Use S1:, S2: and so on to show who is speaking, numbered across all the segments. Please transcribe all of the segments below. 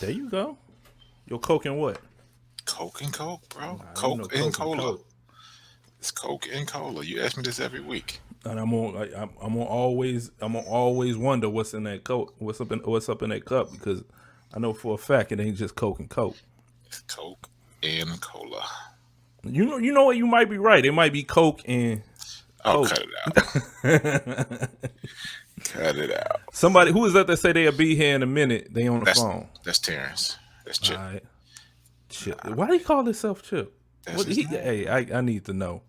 S1: There you go. Your Coke and what?
S2: Coke and Coke, bro.
S1: Nah, ain't no
S2: Coke and
S1: Coke and
S2: cola.
S1: Coke.
S2: It's Coke and cola. You ask me this every week.
S1: And I'm gonna always wonder what's in that Coke, what's up in that cup, because I know for a fact it ain't just Coke and Coke.
S2: It's Coke and cola.
S1: You know what? You might be right. It might be Coke and
S2: Oh,
S1: Coke.
S2: cut it out. Cut it out.
S1: Somebody who is that say they'll be here in a minute? They on the phone.
S2: That's Terrence. That's Chip.
S1: All right. Chip. Why do he call himself Chip? Hey, I need to know.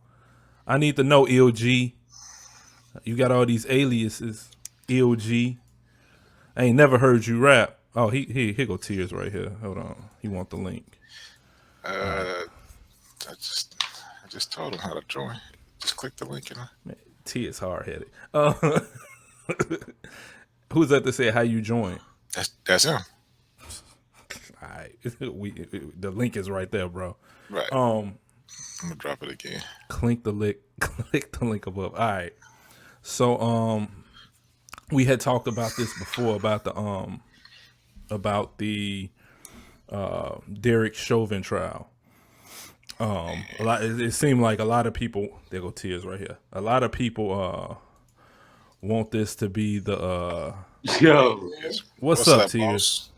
S1: I need to know, LG. You got all these aliases. LG. I ain't never heard you rap. Oh, here go Tears right here. Hold on. He want the link.
S2: I just told him how to join. Just click the link and
S1: Tears hard headed. Who's that to say how you join?
S2: That's him.
S1: All right. The link is right there, bro.
S2: Right. I'm gonna drop it again.
S1: Click the link above. All right. So we had talked about this before about the Derek Chauvin trial. It seemed like a lot of people, there go Tears right here. A lot of people want this to be the
S3: Yo.
S1: What's up,
S2: Boss?
S1: Tears?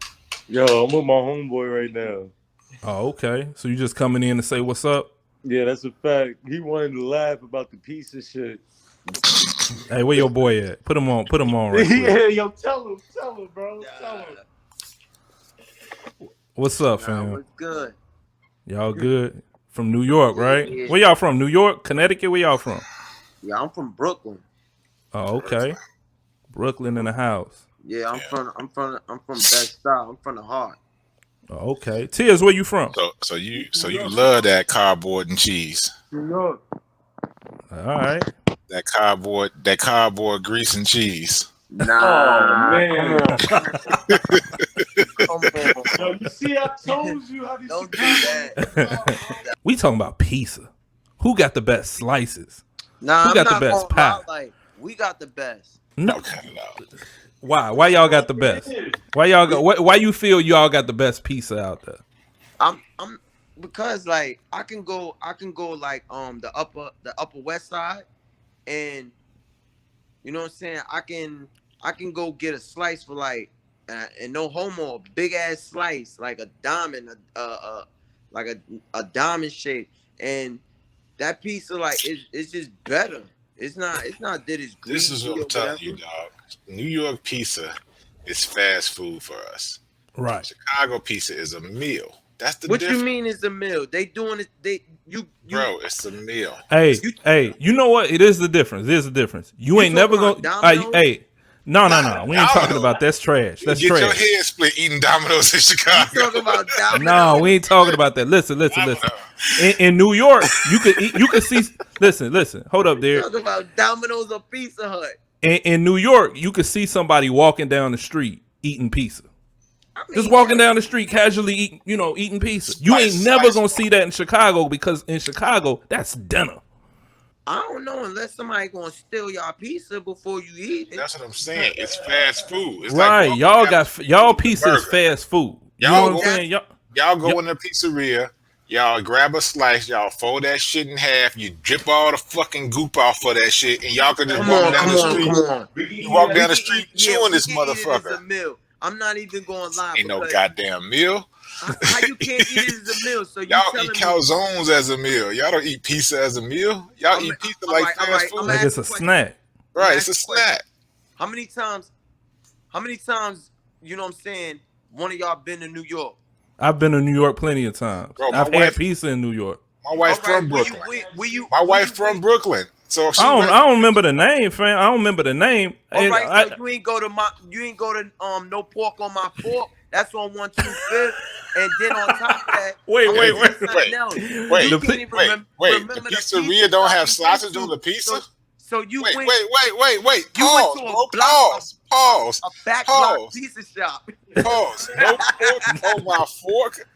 S3: Yo, I'm with my homeboy right now.
S1: Oh, okay. So you just coming in to say what's up?
S3: Yeah, that's a fact. He wanted to laugh about the piece of shit.
S1: Hey, where your boy at? Put him on right quick.
S3: Yeah, yo, tell him, bro. Tell him.
S1: What's up, fam?
S4: What's good?
S1: Y'all good? From New York, right?
S4: Yeah.
S1: Where y'all from? New York, Connecticut? Where y'all from?
S4: Yeah, I'm from Brooklyn.
S1: Oh, okay. Brooklyn in the house.
S4: Yeah, I'm from Bed-Stuy. I'm from the heart.
S1: Oh, okay. Tears, where you from?
S2: So you love that cardboard and cheese.
S3: New York.
S1: All right.
S2: That cardboard grease and cheese.
S4: Nah,
S3: Oh, man.
S4: come on.
S3: Yo, you see, I told you how these
S4: Don't do that.
S1: We talking about pizza. Who got the best slices?
S4: Nah,
S1: Who
S4: I'm
S1: got the
S4: not
S1: best
S4: gonna lie,
S1: pie?
S4: like, we got the best.
S1: No.
S2: Cut it out.
S1: Why? Why y'all got the best? Why you feel y'all got the best pizza out there?
S4: I'm because like I can go like the upper west side, and you know what I'm saying. I can go get a slice for like and no homo, a big ass slice like a diamond, like a diamond shape, and that pizza like it's just better. It's not that it's greasy.
S2: This is what I'm telling you, dog. New York pizza is fast food for us.
S1: Right.
S2: Chicago pizza is a meal. That's the
S4: What
S2: difference.
S4: you mean is a meal? They doing it.
S2: Bro, it's a meal.
S1: Hey, you know what? It is the difference. It is the difference. You ain't never gonna. Hey, no. We ain't talking about that's trash. That's
S2: Get
S1: trash.
S2: your head split eating Domino's in Chicago.
S4: You talking about Domino's?
S1: No, we ain't talking about that. Listen. In New York, you could see. Listen. Hold up, there.
S4: Talking about Domino's or Pizza Hut.
S1: In New York, you could see somebody walking down the street eating pizza.
S4: I mean,
S1: Just walking down the street casually eating pizza. You ain't never gonna see that in Chicago, because in Chicago, that's dinner.
S4: I don't know unless somebody gonna steal y'all pizza before you eat it.
S2: That's what I'm saying. It's fast food. It's
S1: Right.
S2: like
S1: Y'all pizza is
S2: burger.
S1: fast food. You
S2: Y'all
S1: know what I'm saying?
S2: Y'all go in the pizzeria. Y'all grab a slice. Y'all fold that shit in half. You drip all the fucking goop off of that shit, and y'all can just walk down the street.
S4: Come on.
S2: You walk down the street chewing this
S4: we can eat it as
S2: motherfucker.
S4: a meal. I'm not even going live.
S2: Ain't no goddamn meal.
S4: How you can't eat it as a meal? So
S2: Y'all
S4: telling
S2: eat
S4: me-
S2: calzones as a meal. Y'all don't eat pizza as a meal. Y'all eat pizza like fast food.
S1: Like it's a snack.
S2: Right, it's a snack.
S4: How many times, you know what I'm saying, one of y'all been to New York?
S1: I've been to New York plenty of times.
S2: Bro,
S1: I've had pizza in New York.
S2: My wife from Brooklyn. My wife from Brooklyn. So if she
S1: I don't remember the name, fam. I don't remember the name.
S4: All right, so you ain't go to no pork on my fork. That's on 125th, and then on top of that,
S1: wait.
S2: The pizzeria don't have sausage on the pizza.
S4: So you
S2: wait.
S4: You went to a
S2: Pause.
S4: A back block pizza shop.
S2: Pause. No pork on my fork.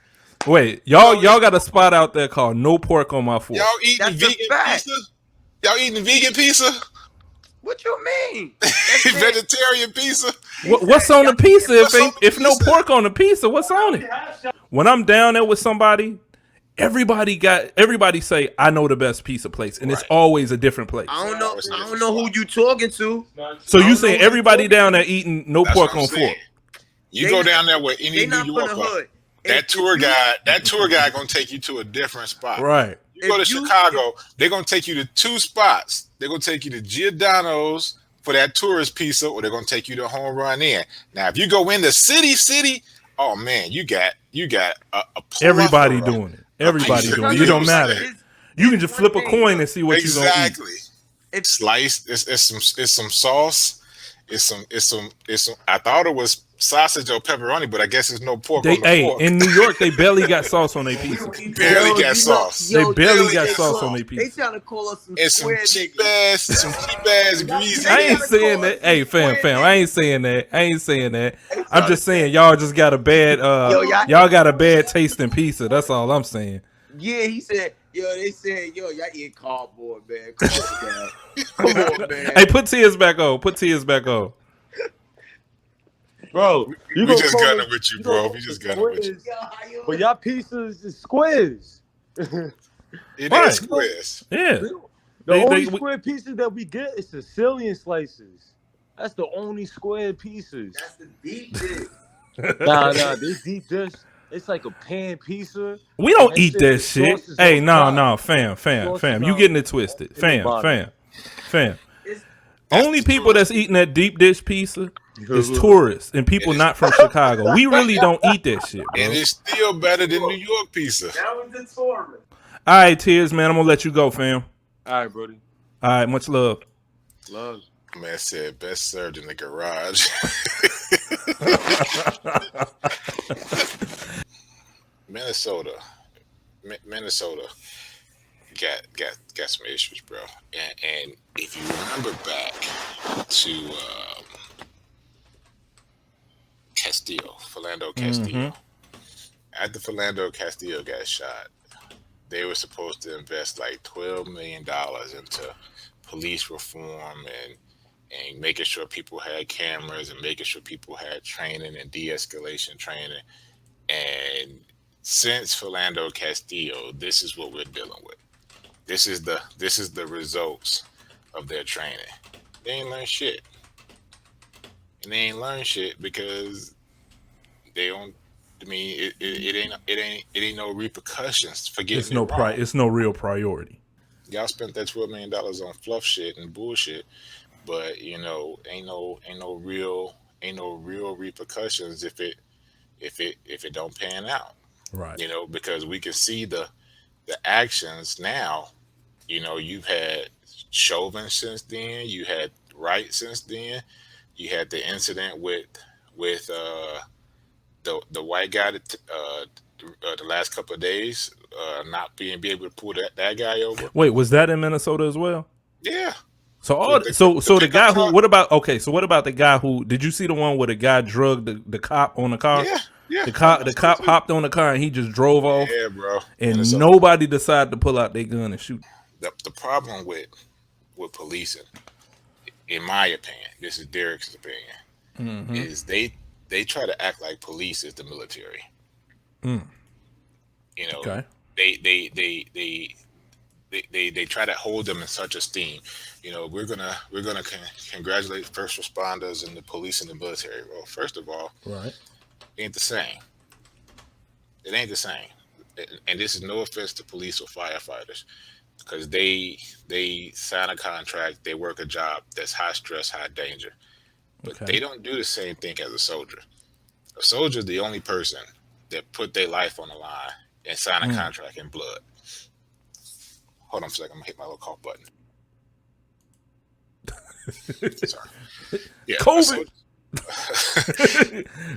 S1: Wait, y'all got a spot out there called No Pork on My Fork.
S2: Y'all eating vegan pizza? Y'all eating vegan pizza?
S4: What you mean? That's it.
S2: Vegetarian pizza.
S1: What's on the pizza?
S2: What's on the
S1: If no
S2: pizza?
S1: pork on the pizza, what's on it? When I'm down there with somebody, everybody say I know the best pizza place, and it's always a different place.
S4: I don't know who you talking to.
S1: So you saying everybody down there eating no
S2: That's
S1: pork
S2: what I'm
S1: on
S2: saying.
S1: fork?
S2: You go down there with any
S4: They
S2: New
S4: not from the
S2: Yorker,
S4: hood.
S2: that tour guide gonna take you to a different spot.
S1: Right.
S2: You go to Chicago, they're gonna take you to two spots. They're gonna take you to Giordano's for that tourist pizza, or they're gonna take you to Home Run Inn. Now, if you go in the city, oh man, you got a
S1: Everybody doing it. Everybody doing it. It don't matter. You can just flip a coin and see what you gonna eat.
S2: Exactly. It's sliced. It's some sauce. It's some. I thought it was sausage or pepperoni, but I guess there's no pork on the fork.
S1: In New York, they barely got sauce on their pizza.
S2: Barely got sauce.
S1: They barely got sauce on their pizza.
S4: They trying to call us some
S2: It's some
S4: square
S2: cheap
S4: niggas.
S2: ass greasy.
S1: I ain't saying that. Hey, fam. I ain't saying that. I'm just saying y'all just got a bad. Y'all got a bad taste in pizza. That's all I'm saying.
S4: Yeah, he said. They said, y'all eat cardboard, man. Come on, man.
S1: Hey, put tears back on.
S3: Bro,
S2: We just gunning with you, bro. We just gunning with you.
S3: But y'all pizzas is squares.
S2: It is squares.
S1: Yeah.
S3: The only square pieces that we get is Sicilian slices. That's the only square pieces.
S4: That's the deep dish.
S3: Nah, this deep dish. It's like a pan pizza.
S1: We don't eat that shit. Hey, no, fam. You getting it twisted. Fam. Only people that's eating that deep dish pizza is tourists and people not from Chicago. We really don't eat that shit, bro.
S2: And it's still better than New York pizza.
S4: That was the tourist.
S1: All right, Tears, man. I'm gonna let you go, fam.
S3: All right, Brody.
S1: All right, much love.
S3: Love.
S2: Man said best served in the garage. Minnesota got some issues, bro. And if you remember back to Philando Castillo, after Philando Castillo got shot, they were supposed to invest like $12 million into police reform and making sure people had cameras and making sure people had training and de-escalation training. And since Philando Castillo, this is what we're dealing with. This is the results of their training. They ain't learned shit. And they ain't learned shit because they don't. I mean, it ain't no repercussions for getting
S1: It's no real priority.
S2: Y'all spent that $12 million on fluff shit and bullshit, but ain't no real repercussions if it don't pan out.
S1: Right.
S2: Because we can see the actions now. You've had Chauvin since then. You had Wright since then. You had the incident with the white guy the last couple of days not being able to pull that guy over.
S1: Wait, was that in Minnesota as well?
S2: Yeah.
S1: So the guy who what about the guy who did you see the one where the guy drugged the cop on the car?
S2: Yeah.
S1: The cop hopped on the car and he just drove off.
S2: Yeah, bro.
S1: And nobody decided to pull out their gun and shoot.
S2: The problem with policing, in my opinion, this is Derek's opinion, is they try to act like police is the military.
S1: Okay.
S2: They try to hold them in such esteem. We're gonna congratulate first responders and the police and the military. Well, first of all,
S1: right,
S2: it ain't the same. It ain't the same. And this is no offense to police or firefighters, because they sign a contract, they work a job that's high stress, high danger, but they don't do the same thing as a soldier. A soldier is the only person that put their life on the line and sign a contract in blood. Hold on for a second. I'm going to hit my little cough button. Sorry. Yeah,
S1: COVID.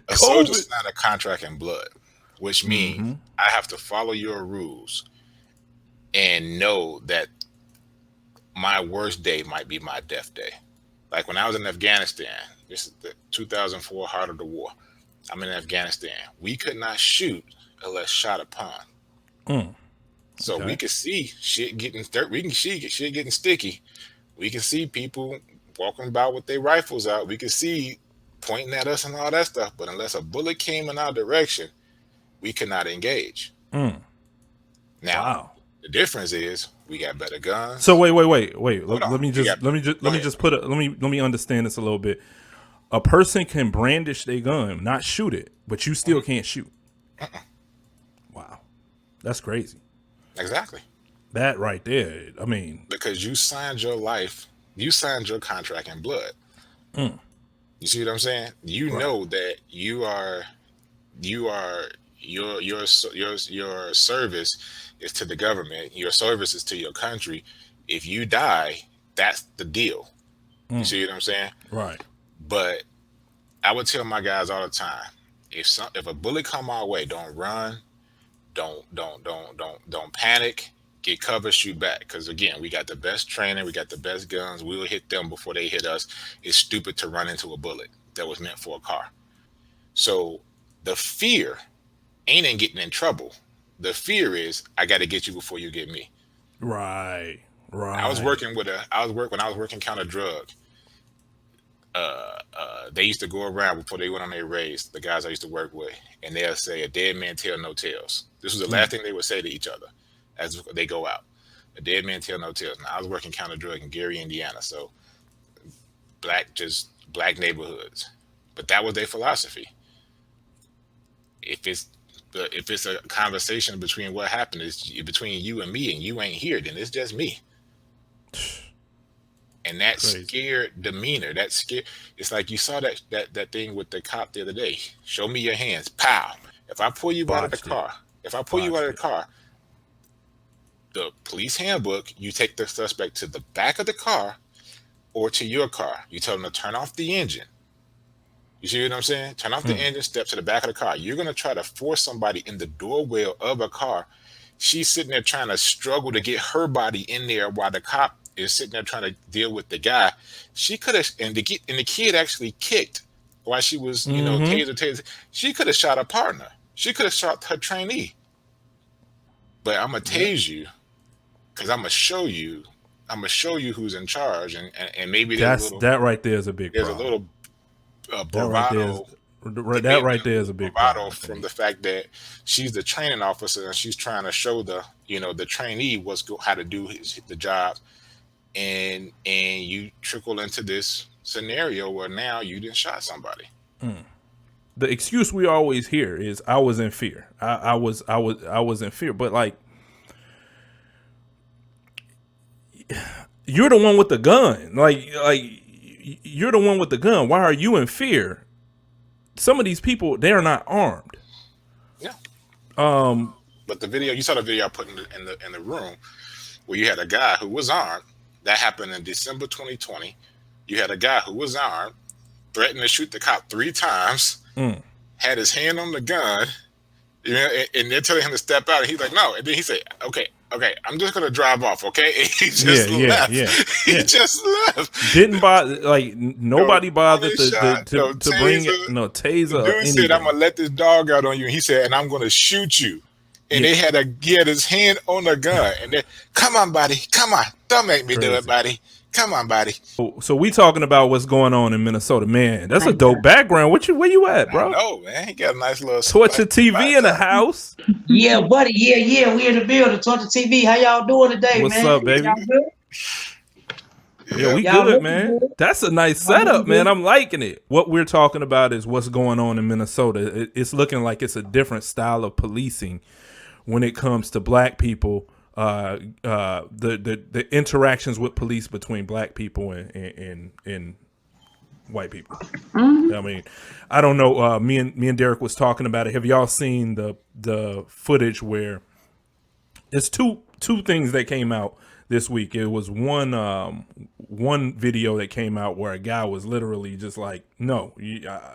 S2: A soldier signed a contract in blood, which means I have to follow your rules and know that my worst day might be my death day. Like when I was in Afghanistan, this is the 2004 heart of the war. I'm in Afghanistan. We could not shoot unless shot upon. So we could see shit getting we can see shit getting sticky. We can see people walking about with their rifles out. We could see pointing at us and all that stuff. But unless a bullet came in our direction, we could not engage.
S1: Mm.
S2: Now,
S1: Wow.
S2: the difference is we got better guns.
S1: So wait.
S2: Hold on.
S1: Let me understand this a little bit. A person can brandish their gun, not shoot it, but you still can't shoot. Wow, that's crazy.
S2: Exactly.
S1: That right there. I mean,
S2: because you signed your contract in blood.
S1: Mm.
S2: You see what I'm saying? You
S1: Right.
S2: know that your service is to the government. Your service is to your country. If you die, that's the deal. You see what I'm saying?
S1: Right.
S2: But I would tell my guys all the time, if a bullet come our way, don't run, don't panic, get cover, shoot back. Because again, we got the best training, we got the best guns. We'll hit them before they hit us. It's stupid to run into a bullet that was meant for a car. So the fear ain't in getting in trouble. The fear is I got to get you before you get me.
S1: Right.
S2: I was working when I was working counter drug. They used to go around before they went on their raids, the guys I used to work with, and they'll say, a dead man tell no tales. This was the last thing they would say to each other as they go out. A dead man tell no tales. Now, I was working counter drug in Gary, Indiana, so black neighborhoods. But that was their philosophy. If it's a conversation between what happened is between you and me, and you ain't here, then it's just me. And that
S1: Crazy.
S2: scared demeanor, that scared, it's like you saw that thing with the cop the other day. Show me your hands. Pow. If I pull you out of the car, the police handbook, you take the suspect to the back of the car or to your car. You tell them to turn off the engine. You see what I'm saying? Turn off the engine, step to the back of the car. You're going to try to force somebody in the doorway of a car. She's sitting there trying to struggle to get her body in there while the cop is sitting there trying to deal with the guy. She could have, and the kid actually kicked while she was, taser. She could have shot a partner. She could have shot her trainee. But I'm gonna tase you because I'm gonna show you who's in charge, and maybe
S1: that right there is a big.
S2: There's
S1: problem.
S2: a little bravado.
S1: That right there is a big
S2: bravado from the fact that she's the training officer and she's trying to show the trainee how to do the job. And you trickle into this scenario where now you didn't shot somebody.
S1: The excuse we always hear is I was in fear. I was in fear. But like, you're the one with the gun. Like you're the one with the gun. Why are you in fear? Some of these people, they are not armed.
S2: Yeah. But you saw the video I put in the room where you had a guy who was armed. That happened in December 2020. You had a guy who was armed, threatened to shoot the cop 3 times, had his hand on the gun, and they're telling him to step out, and he's like, no. And then he said, okay, I'm just gonna drive off, okay? And he just left. He just left.
S1: Didn't bother, like nobody bothered to bring it. No taser.
S2: The dude said, I'm gonna let this dog out on you, and he said, and I'm gonna shoot you. And he had his hand on the gun, and then, come on, buddy, come on, don't make me do it, buddy. Come on, buddy.
S1: So we talking about what's going on in Minnesota, man. That's a dope background. Where you at, bro?
S2: Oh man, he got a nice little
S1: Torture TV in the house.
S5: Yeah, buddy. Yeah. We in the building. Torture TV. How y'all doing today,
S1: What's
S5: man?
S1: up, baby?
S5: Y'all good?
S1: Yeah, we good, man. That's a nice setup, man. I'm liking it. What we're talking about is what's going on in Minnesota. It's looking like it's a different style of policing when it comes to black people, the interactions with police between black people and white people. Mm-hmm. I mean, I don't know. Me and Derek was talking about it. Have y'all seen the footage where it's two things that came out this week? It was one video that came out where a guy was literally just like, no,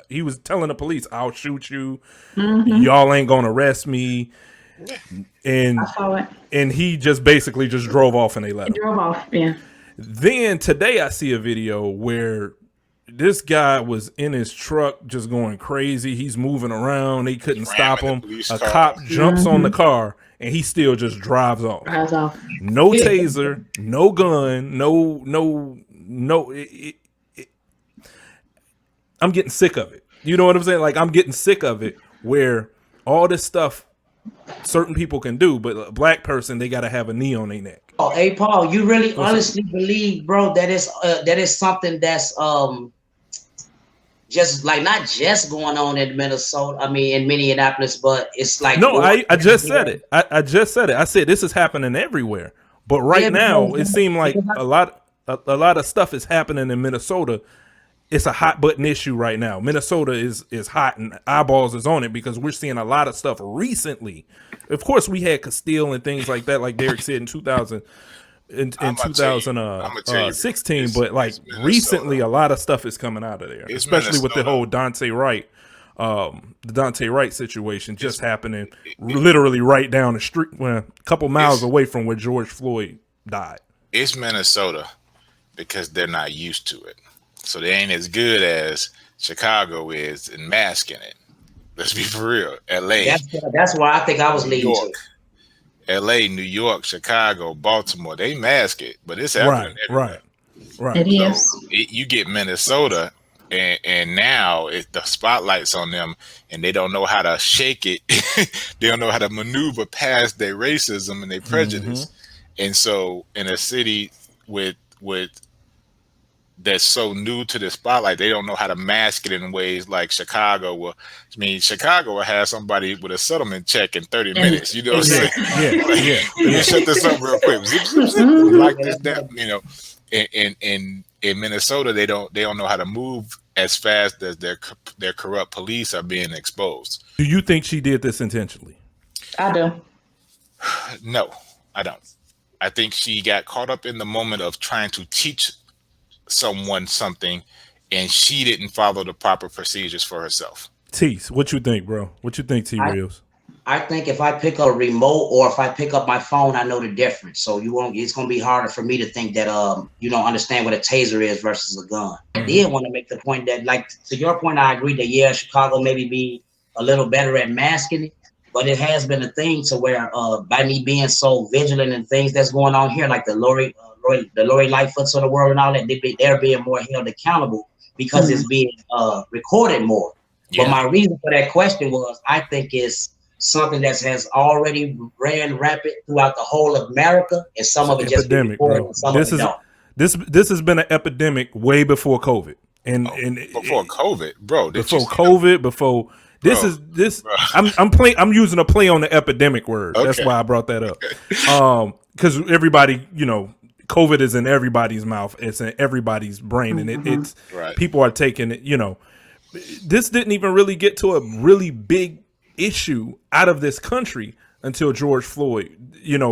S1: he was telling the police, I'll shoot you. Mm-hmm. Y'all ain't gonna arrest me. And he just basically just drove off and they let him.
S5: Drove off, yeah.
S1: Then today I see a video where this guy was in his truck just going crazy. He's moving around. They couldn't stop him. A cop jumps on the car and he still just drives off. No taser, no gun, no. I'm getting sick of it. You know what I'm saying? Like, I'm getting sick of it where all this stuff certain people can do, but a black person, they got to have a knee on their neck.
S5: Oh, hey Paul, you really
S1: What's
S5: honestly believe, bro, that is something that's just like not just going on in Minnesota, I mean in Minneapolis, but it's like
S1: No,
S5: more
S1: I just said it. I just said it. I said this is happening everywhere. But right
S5: Yeah,
S1: now, it seemed like
S5: because
S1: a lot of stuff is happening in Minnesota. It's a hot button issue right now. Minnesota is hot and eyeballs is on it because we're seeing a lot of stuff recently. Of course, we had Castile and things like that, like Derek said in 2016. But like recently, a lot of stuff is coming out of there, especially with the whole Dante Wright, the Dante Wright situation just happening literally right down the street, a couple miles away from where George Floyd died.
S2: It's Minnesota because they're not used to it. So they ain't as good as Chicago is in masking it. Let's be for real. LA.
S5: That's where I think I was leading to.
S2: LA, New York, Chicago, Baltimore, they mask it, but it's happening everywhere.
S1: Right.
S6: It is.
S2: So you get Minnesota, and now the spotlight's on them, and they don't know how to shake it. They don't know how to maneuver past their racism and their prejudice. And so in a city with that's so new to the spotlight, they don't know how to mask it in ways like Chicago will. I mean, Chicago will have somebody with a settlement check in 30 minutes. You know what I'm saying?
S1: Yeah.
S2: Shut this up real quick. Zip, zip, zip. Like this down. You know, in Minnesota, they don't know how to move as fast as their corrupt police are being exposed.
S1: Do you think she did this intentionally?
S6: I do.
S2: No, I don't. I think she got caught up in the moment of trying to teach someone something, and she didn't follow the proper procedures for herself.
S1: Tease, what you think, bro? What you think, T-Reels?
S5: I think if I pick up a remote or if I pick up my phone, I know the difference. So it's gonna be harder for me to think that you don't understand what a taser is versus a gun. I did want to make the point that, like, to your point, I agree that Chicago maybe be a little better at masking it, but it has been a thing to where by me being so vigilant and things that's going on here, like the Lori Lightfoots of the world and all that, they're being more held accountable because it's being recorded more. But my reason for that question was, I think it's something that has already ran rapid throughout the whole of America, and some of it just
S1: epidemic, bro. This has been an epidemic way before COVID, and
S2: before COVID, bro.
S1: I'm using a play on the epidemic word. Okay. That's why I brought that up. Because everybody, COVID is in everybody's mouth. It's in everybody's brain, and it's people are taking it. This didn't even really get to a really big issue out of this country until George Floyd.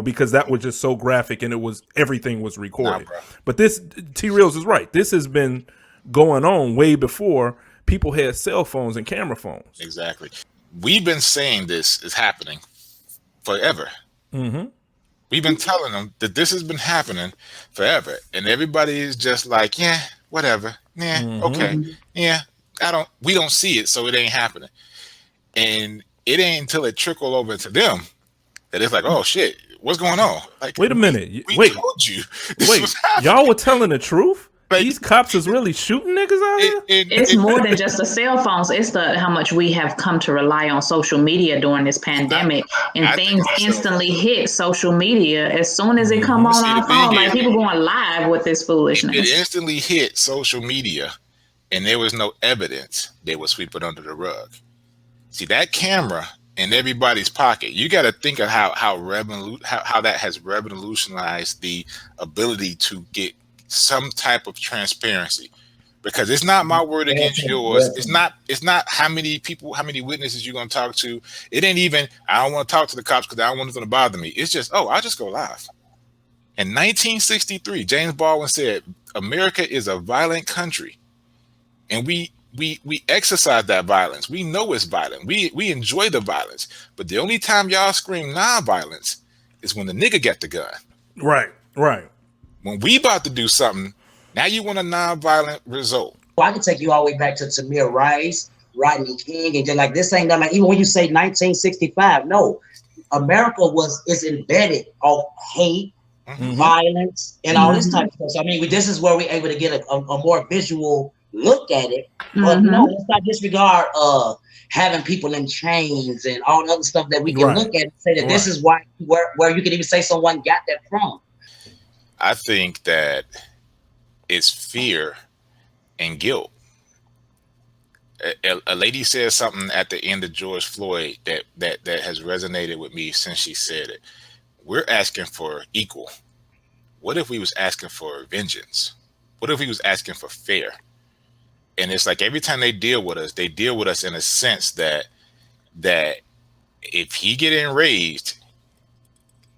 S1: Because that was just so graphic, and everything was recorded. But this T-Reels is right. This has been going on way before people had cell phones and camera phones.
S2: Exactly. We've been saying this is happening forever. We've been telling them that this has been happening forever, and everybody is just like, yeah, whatever, okay, we don't see it, so it ain't happening. And it ain't until it trickle over to them that it's like, oh shit, what's going on? Like,
S1: wait a minute,
S2: we told you this was happening.
S1: Y'all were telling the truth. These cops is really shooting niggas out here?
S6: It's more than just the cell phones. It's how much we have come to rely on social media during this pandemic. And things instantly hit social media as soon as it come on our phone. Like, people going live with this foolishness.
S2: It instantly hit social media, and there was no evidence. They would sweep it under the rug. See, that camera in everybody's pocket, you got to think of how that has revolutionized the ability to get some type of transparency, because it's not my word against yours. It's not how many witnesses you're going to talk to. It ain't even, I don't want to talk to the cops because I don't want them to bother me. It's just, I'll just go live. In 1963, James Baldwin said, America is a violent country, and we exercise that violence. We know it's violent. We enjoy the violence, but the only time y'all scream non-violence is when the nigga got the gun.
S1: Right.
S2: When we about to do something, now you want a non-violent result.
S5: Well, I can take you all the way back to Tamir Rice, Rodney King, and just like this ain't nothing. Like, even when you say 1965, no, America is embedded of hate, violence, and all this type of stuff. So, I mean, this is where we're able to get a more visual look at it. But no, let's not disregard having people in chains and all the other stuff that we can look at and say that this is why where you can even say someone got that from.
S2: I think that it's fear and guilt. A lady said something at the end of George Floyd that has resonated with me since she said it. We're asking for equal. What if we was asking for vengeance? What if we was asking for fair? And it's like every time they deal with us in a sense that if he get enraged,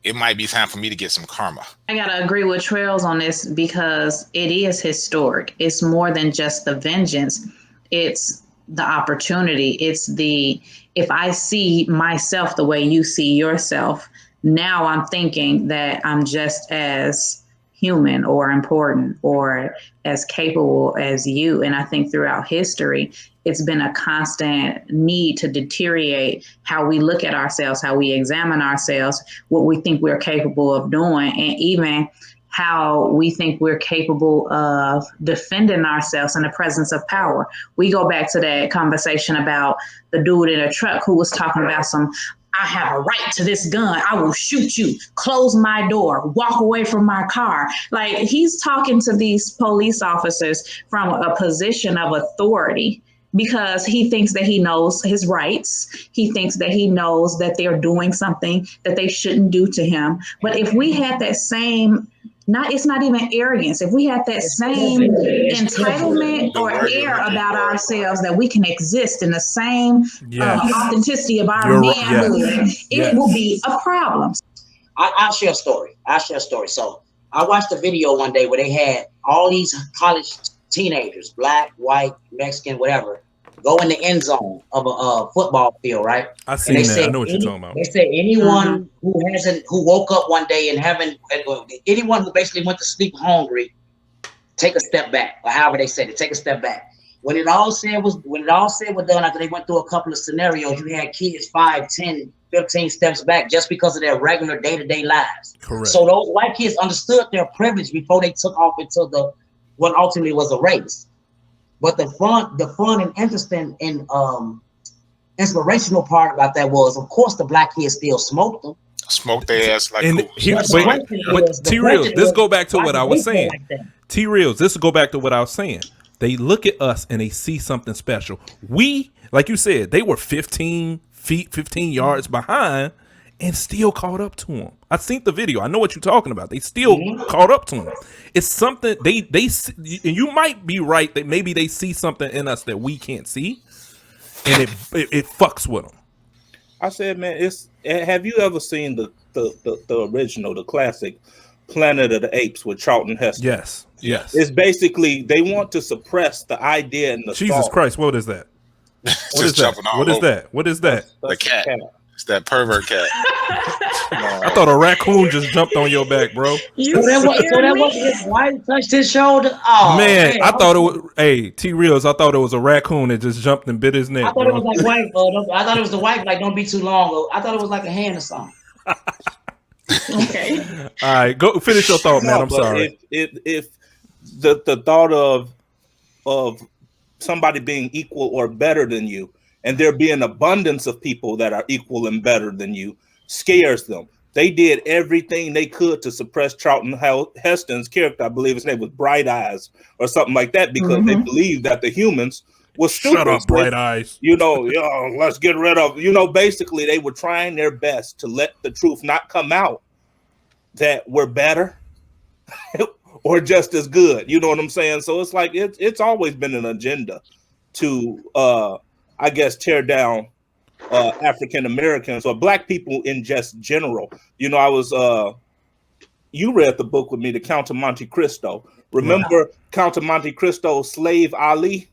S2: it might be time for me to get some karma.
S6: I gotta agree with Trails on this because it is historic. It's more than just the vengeance. It's the opportunity. It's if I see myself the way you see yourself, now I'm thinking that I'm just as human or important or as capable as you. And I think throughout history, it's been a constant need to deteriorate how we look at ourselves, how we examine ourselves, what we think we're capable of doing, and even how we think we're capable of defending ourselves in the presence of power. We go back to that conversation about the dude in a truck who was talking about I have a right to this gun. I will shoot you. Close my door. Walk away from my car. Like, he's talking to these police officers from a position of authority because he thinks that he knows his rights. He thinks that he knows that they're doing something that they shouldn't do to him. But if we had that same, it's not even arrogance. If we had that same entitlement or air about ourselves that we can exist in the same authenticity of our manhood, it will be a problem.
S5: I'll share a story. So I watched a video one day where they had all these college teenagers, black, white, Mexican, whatever, go in the end zone of a football field, right?
S1: I see that. I know what you're talking about.
S5: They said anyone who woke up one day and anyone who basically went to sleep hungry, take a step back, or however they said it, take a step back. When it all said was done, after they went through a couple of scenarios, you had kids 5, 10, 15 steps back just because of their regular day-to-day lives.
S1: Correct.
S5: So those white kids understood their privilege before they took off into what ultimately was a race. But the fun and interesting and inspirational part about that was, of course, the black kids still smoked them.
S2: Smoked their ass like
S1: but T-Reals, this go back to what I was saying. T-Reals, this go back to what I was saying. They look at us and they see something special. We, like you said, they were 15 feet, 15 yards behind and still caught up to them. I seen the video. I know what you're talking about. They still caught up to them. It's something and you might be right that maybe they see something in us that we can't see, and it fucks with them.
S7: I said, man, have you ever seen the original, the classic Planet of the Apes with Charlton Heston?
S1: Yes.
S7: It's basically they want to suppress the idea and the
S1: Jesus
S7: thought.
S1: Christ, what is that? What is that? What is that?
S2: The cat. It's that pervert cat.
S1: I thought a raccoon just jumped on your back, bro.
S5: So that was his wife touched his shoulder. Oh
S1: man, I thought it was T-Reals. I thought it was a raccoon that just jumped and bit his neck.
S5: I thought it was like wife. I thought it was the wife. Like, don't be too long. I thought it was like a hand or something.
S6: Okay.
S1: All right, go finish your thought, man. I'm sorry.
S7: If the thought of somebody being equal or better than you, and there be an abundance of people that are equal and better than you, scares them. They did everything they could to suppress Charlton Heston's character. I believe his name was Bright Eyes or something like that, because they believed that the humans were stupid.
S1: Shut up, Bright Eyes.
S7: Let's get rid of. Basically, they were trying their best to let the truth not come out that we're better or just as good. You know what I'm saying? So it's like it's always been an agenda to I guess tear down African Americans or black people in just general. I was you read the book with me, The Count of Monte Cristo. Remember Count of Monte Cristo's slave Ali?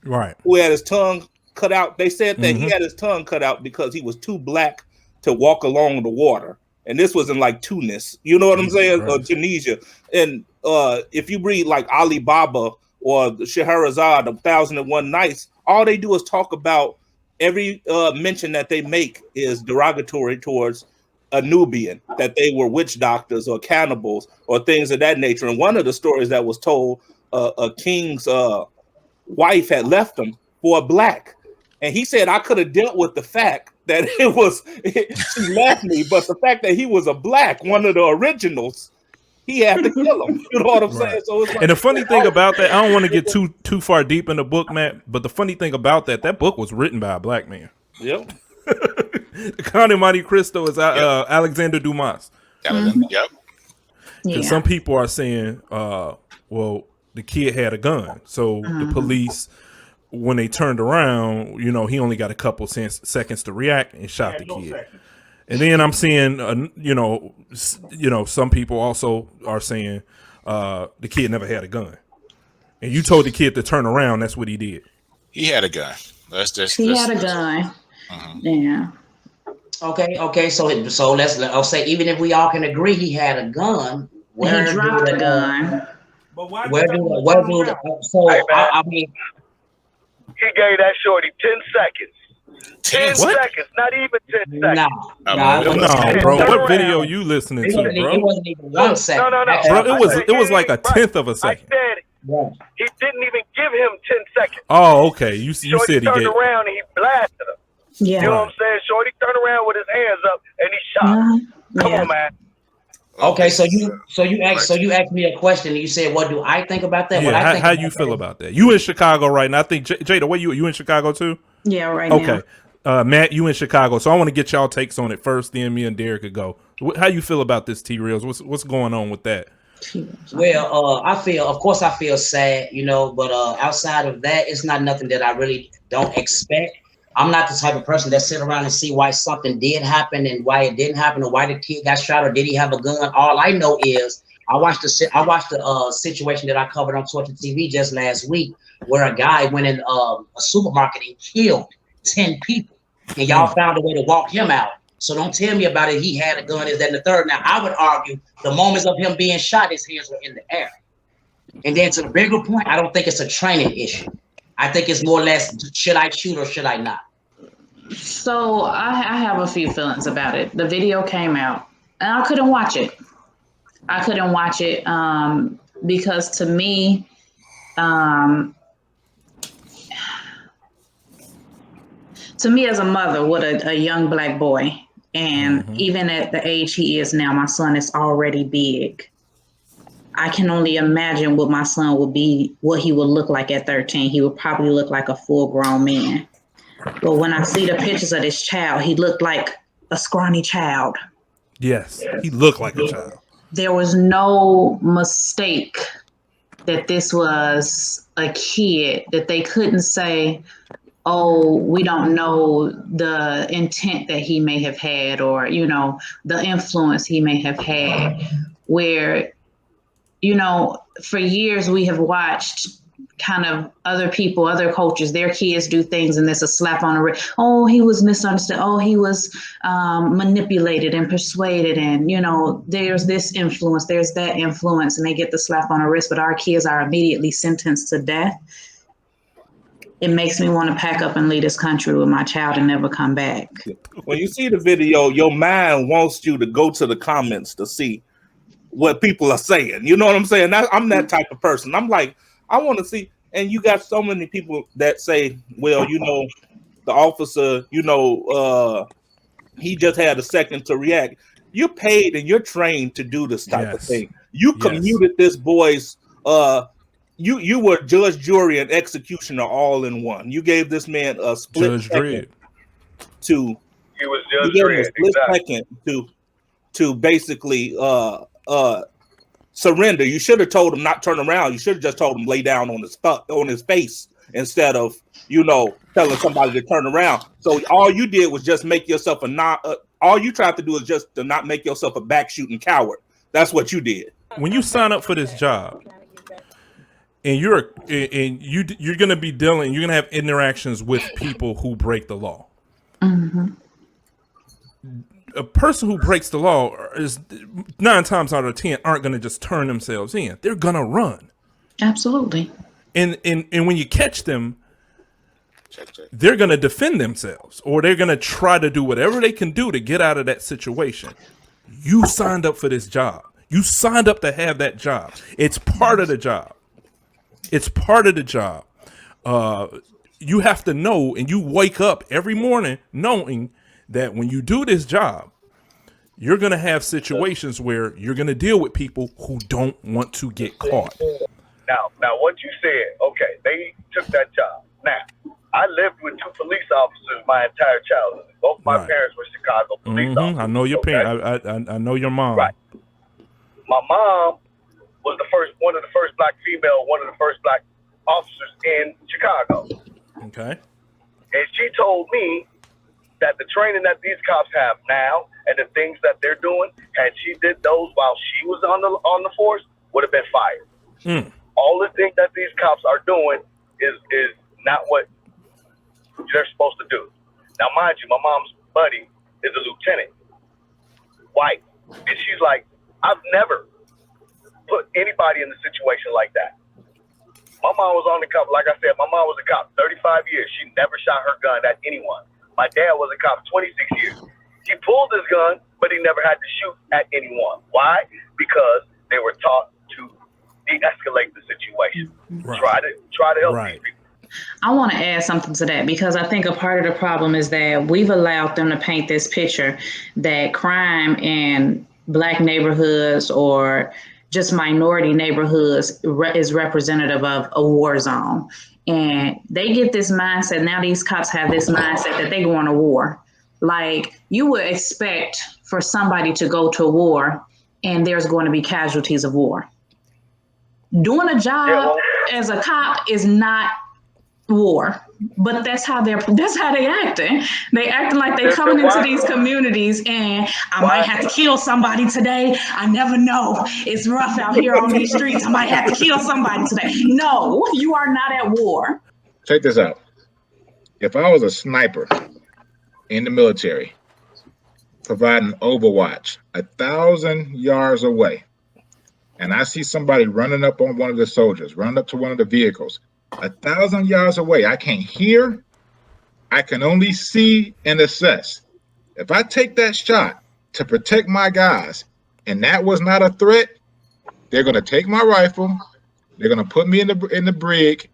S1: Right.
S7: Who had his tongue cut out. They said that he had his tongue cut out because he was too black to walk along the water. And this was in like Tunis, you know what I'm saying? Or Tunisia. And if you read like Ali Baba or the Scheherazade of 1001 Nights, all they do is talk about every mention that they make is derogatory towards a Nubian, that they were witch doctors or cannibals or things of that nature. And one of the stories that was told, a king's wife had left him for a black. And he said, I could have dealt with the fact that she left me, but the fact that he was a black, one of the originals, he had to kill him. You know what I'm saying? So it's like,
S1: and the funny thing about that, I don't want to get too far deep in the book, Matt, but the funny thing about that book was written by a black man.
S7: Yep.
S1: Count of Monte Cristo is Alexander Dummast.
S2: Yep.
S1: Because some people are saying, well, the kid had a gun. So the police, when they turned around, you know, he only got a couple seconds to react and shot the kid. And then I'm seeing, some people also are saying the kid never had a gun. And you told the kid to turn around. That's what he did.
S2: He had a gun.
S6: He had a gun. Yeah.
S5: Okay. So let's say even if we all can agree he had a gun,
S6: where he dropped the gun.
S8: But why?
S5: I mean,
S8: he gave that shorty 10 seconds. 10 seconds, not even 10 seconds.
S5: No,
S1: bro. What video you listening to, bro?
S5: It wasn't even 1 second.
S8: No.
S1: Bro, it was like a tenth of a second.
S8: I said he didn't even give him 10 seconds.
S1: Oh, okay. You said he
S8: turned around and he blasted him.
S6: Yeah.
S8: You know what I'm saying? Shorty turned around with his hands up and he shot him. Come on, man.
S5: Okay, so you asked me a question and you said, "What do I think about that?"
S1: Yeah, how you feel about that? You in Chicago right now? I think Jada, where you in Chicago too?
S6: Yeah, right now.
S1: Okay, Matt, you in Chicago, so I want to get y'all takes on it first. Then me and Derek could go. How you feel about this, T Reels? What's going on with that?
S5: Well, I feel sad, but outside of that, it's not nothing that I really don't expect. I'm not the type of person that sit around and see why something did happen and why it didn't happen or why the kid got shot or did he have a gun. All I know is I watched the situation that I covered on Torture TV just last week where a guy went in a supermarket and killed 10 people and y'all found a way to walk him out. So don't tell me about it. He had a gun, is that and the third. Now I would argue the moments of him being shot, his hands were in the air. And then to the bigger point, I don't think it's a training issue. I think it's more or less, should I shoot or should I not?
S6: So I have a few feelings about it. The video came out and I couldn't watch it. Because to me, as a mother with a young black boy, and even at the age he is now, my son is already big. I can only imagine what my son would be, what he would look like at 13. He would probably look like a full-grown man. But when I see the pictures of this child, he looked like a scrawny child.
S1: Yes, he looked like a child.
S6: There was no mistake that this was a kid, that they couldn't say, oh, we don't know the intent that he may have had or, the influence he may have had, where for years we have watched kind of other people, other cultures, their kids do things and there's a slap on the wrist. Oh, he was misunderstood. Oh, he was manipulated and persuaded. And, there's this influence, there's that influence, and they get the slap on the wrist, but our kids are immediately sentenced to death. It makes me want to pack up and leave this country with my child and never come back.
S7: When you see the video, your mind wants you to go to the comments to see what people are saying. You know what I'm saying? I'm that type of person. I'm like, I want to see. And you got so many people that say, well, the officer, he just had a second to react. You're paid and you're trained to do this type of thing. You commuted this boy's, you were judge, jury, and executioner all in one. You gave this man a split second to,
S8: he was judge, jury,
S7: second to basically surrender. You should have told him not turn around. You should have just told him lay down on his face instead of telling somebody to turn around. So all you did was just make yourself all you tried to do is just to not make yourself a back shooting coward. That's what you did.
S1: When you sign up for this job and you're going to be you're going to have interactions with people who break the law. A person who breaks the law is 9 times out of 10 aren't going to just turn themselves in. They're going to run.
S6: Absolutely.
S1: And when you catch them, they're going to defend themselves or they're going to try to do whatever they can do to get out of that situation. You signed up for this job. You signed up to have that job. It's part of the job. It's part of the job. you have to know, and you wake up every morning knowing that when you do this job, you're going to have situations where you're going to deal with people who don't want to get caught.
S8: Now, what you said, okay, they took that job. Now, I lived with 2 police officers my entire childhood. Both my parents were Chicago police officers.
S1: I know your parents. I know your mom.
S8: Right. My mom was one of the first black officers in Chicago.
S1: Okay.
S8: And she told me that the training that these cops have now and the things that they're doing, had she did those while she was on the force, would have been fired. All the things that these cops are doing is not what they're supposed to do. Now, mind you, my mom's buddy is a lieutenant, white, and she's like, I've never put anybody in a situation like that. My mom was on the cop, like I said, my mom was a cop 35 years. She never shot her gun at anyone. My dad was a cop 26 years. He pulled his gun, but he never had to shoot at anyone. Why? Because they were taught to de-escalate the situation.
S1: Right.
S8: Try to help these people.
S6: I want to add something to that, because I think a part of the problem is that we've allowed them to paint this picture that crime in black neighborhoods or just minority neighborhoods is representative of a war zone. And they get this mindset. Now these cops have this mindset that they go on a war. Like, you would expect for somebody to go to a war and there's going to be casualties of war. Doing a job as a cop is not war, but that's how they acting. They acting like they coming into these communities and I might have to kill somebody today. I never know. It's rough out here on these streets. I might have to kill somebody today. No, you are not at war.
S9: Check this out. If I was a sniper in the military, providing overwatch 1,000 yards away, and I see somebody running up on one of the soldiers, running up to one of the vehicles, 1,000 yards away, I can't hear, I can only see and assess. If I take that shot to protect my guys, and that was not a threat, they're going to take my rifle, they're going to put me in the brig,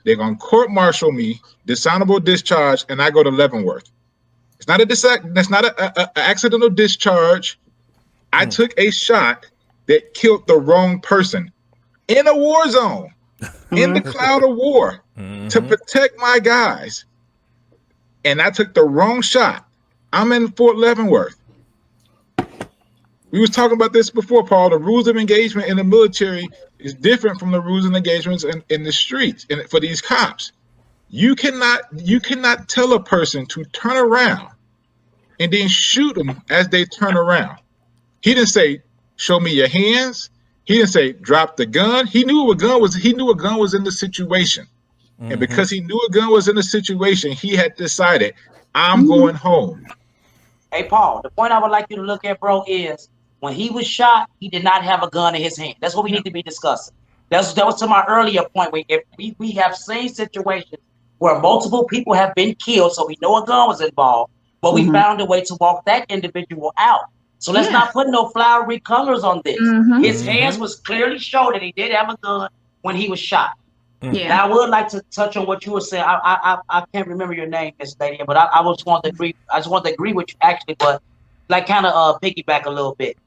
S9: they're going to court-martial me, dishonorable discharge, and I go to Leavenworth. It's not that's not an accidental discharge. I took a shot that killed the wrong person in a war zone, in the cloud of war, to protect my guys. And I took the wrong shot. I'm in Fort Leavenworth. We was talking about this before, Paul. The rules of engagement in the military is different from the rules of engagements in the streets. And for these cops, you cannot tell a person to turn around and then shoot them as they turn around. He didn't say, show me your hands. He didn't say, drop the gun. He knew a gun was in the situation. And because he knew a gun was in the situation, he had decided, I'm going home.
S5: Hey, Paul, the point I would like you to look at, bro, is when he was shot, he did not have a gun in his hand. That's what we need to be discussing. That was to my earlier point. We have seen situations where multiple people have been killed, so we know a gun was involved, but we found a way to walk that individual out. So let's not put no flowery colors on this. His hands was clearly showing that he did have a gun when he was shot. Now, I would like to touch on what you were saying. I can't remember your name, Miss Lady, but I just want to agree. I just want to agree with you actually, but like kind of piggyback a little bit.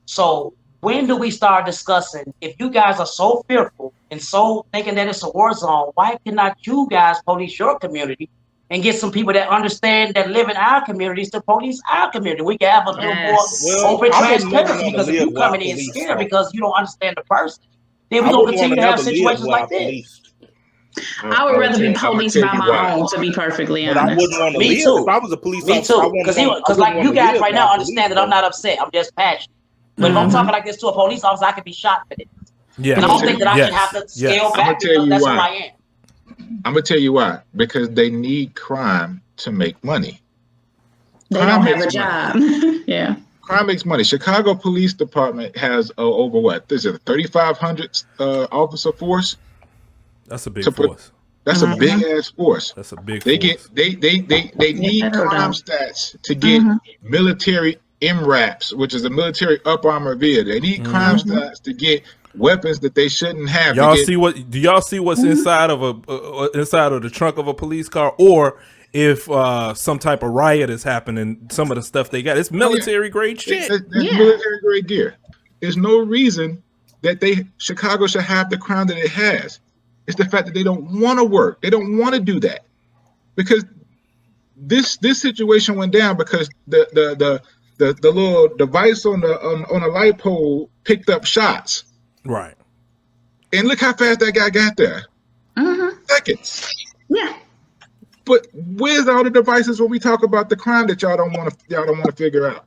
S5: So when do we start discussing, if you guys are so fearful and so thinking that it's a war zone, why cannot you guys police your community and get some people that understand, that live in our communities, to police our community? We can have a little more open transparency, because if you coming in scared because you don't understand the person, then we're going to continue to have situations like this.
S6: I would rather be policed by my own, to be perfectly honest.
S7: I wouldn't want to
S5: Me
S7: live.
S5: too.
S7: If I was a police
S5: Me
S7: officer,
S5: too. Because like you guys right now understand that I'm not upset. I'm just passionate. But if I'm talking like this to a police officer, I could be shot for it. And I don't think that I should have to scale back because that's who I am.
S9: I'm gonna tell you why. Because they need crime to make money.
S6: They don't have a job.
S9: Crime makes money. Chicago Police Department has over what? There's a 3,500 officer force.
S1: That's a big force.
S9: That's a big ass force.
S1: That's a big
S9: force. They need crime stats to get military MRAPs, which is a military up armor vehicle. They need crime stats to get weapons that they shouldn't have.
S1: Y'all see what? Do y'all see what's inside of inside of the trunk of a police car, or if some type of riot is happening? Some of the stuff they got, it's military grade shit.
S9: That's military grade gear. There's no reason that Chicago should have the crime that it has. It's the fact that they don't want to work. They don't want to do that, because this situation went down because the little device on a light pole picked up shots.
S1: Right.
S9: And look how fast that guy got there. Seconds.
S6: Yeah.
S9: But where's all the devices when we talk about the crime that y'all don't want to figure out?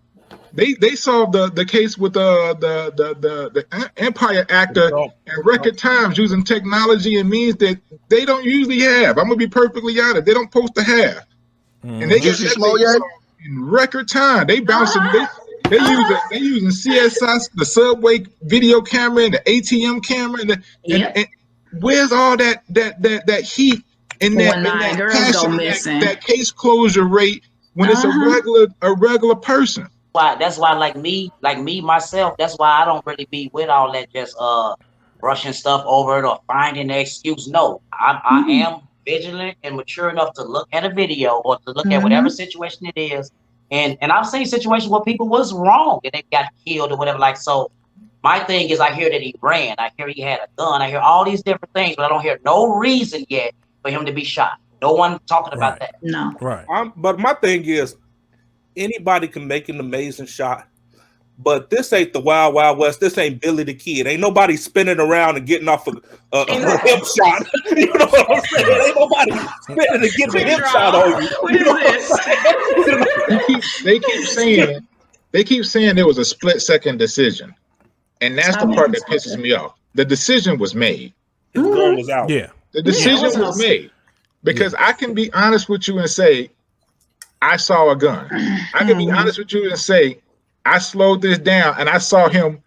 S9: They solved the case with the Empire actor in record times using technology and means that they don't usually have. I'm gonna be perfectly honest. They don't supposed to have. And they got that in record time. They bouncing. They using CSI, the subway video camera, and the ATM camera, and where's all that heat and that passion, that case closure rate when it's a regular person?
S5: That's why, like me myself, that's why I don't really be with all that just brushing stuff over it or finding an excuse. No, I am vigilant and mature enough to look at a video or to look at whatever situation it is. And I've seen situations where people was wrong and they got killed or whatever. Like, so my thing is, I hear that he ran, I hear he had a gun, I hear all these different things, but I don't hear no reason yet for him to be shot. No one talking about that.
S6: No.
S1: Right.
S7: But my thing is, anybody can make an amazing shot, but this ain't the Wild Wild West. This ain't Billy the Kid. Ain't nobody spinning around and getting off a hip shot. You know what I'm saying? Ain't nobody spinning and getting a hip shot on you.
S9: They keep saying there was a split-second decision, and that's the part that pisses me off. The decision was made.
S7: His gun was out.
S1: Yeah.
S9: The decision was made, because I can be honest with you and say, I saw a gun. I can be honest with you and say, I slowed this down and I saw him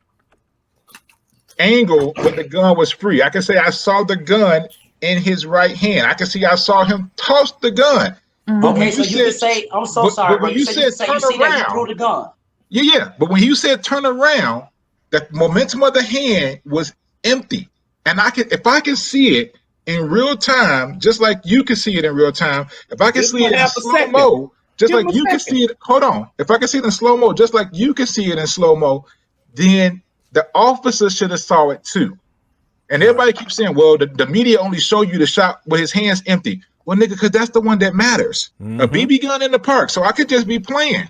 S9: angle when the gun was free. I can say I saw the gun in his right hand. I can see I saw him toss the gun.
S5: Okay, so you can say, I'm so sorry,
S9: but you said turn around.
S5: Threw the gun.
S9: Yeah. But when you said turn around, the momentum of the hand was empty. And if I can see it in real time, just like you can see it in real time, if I can see it in slow-mo, just like you can see it, hold on. If I can see it in slow-mo, just like you can see it in slow-mo, then the officer should have saw it too. And everybody keeps saying, well, the media only show you the shot with his hands empty. Well, nigga, because that's the one that matters. A BB gun in the park, so I could just be playing.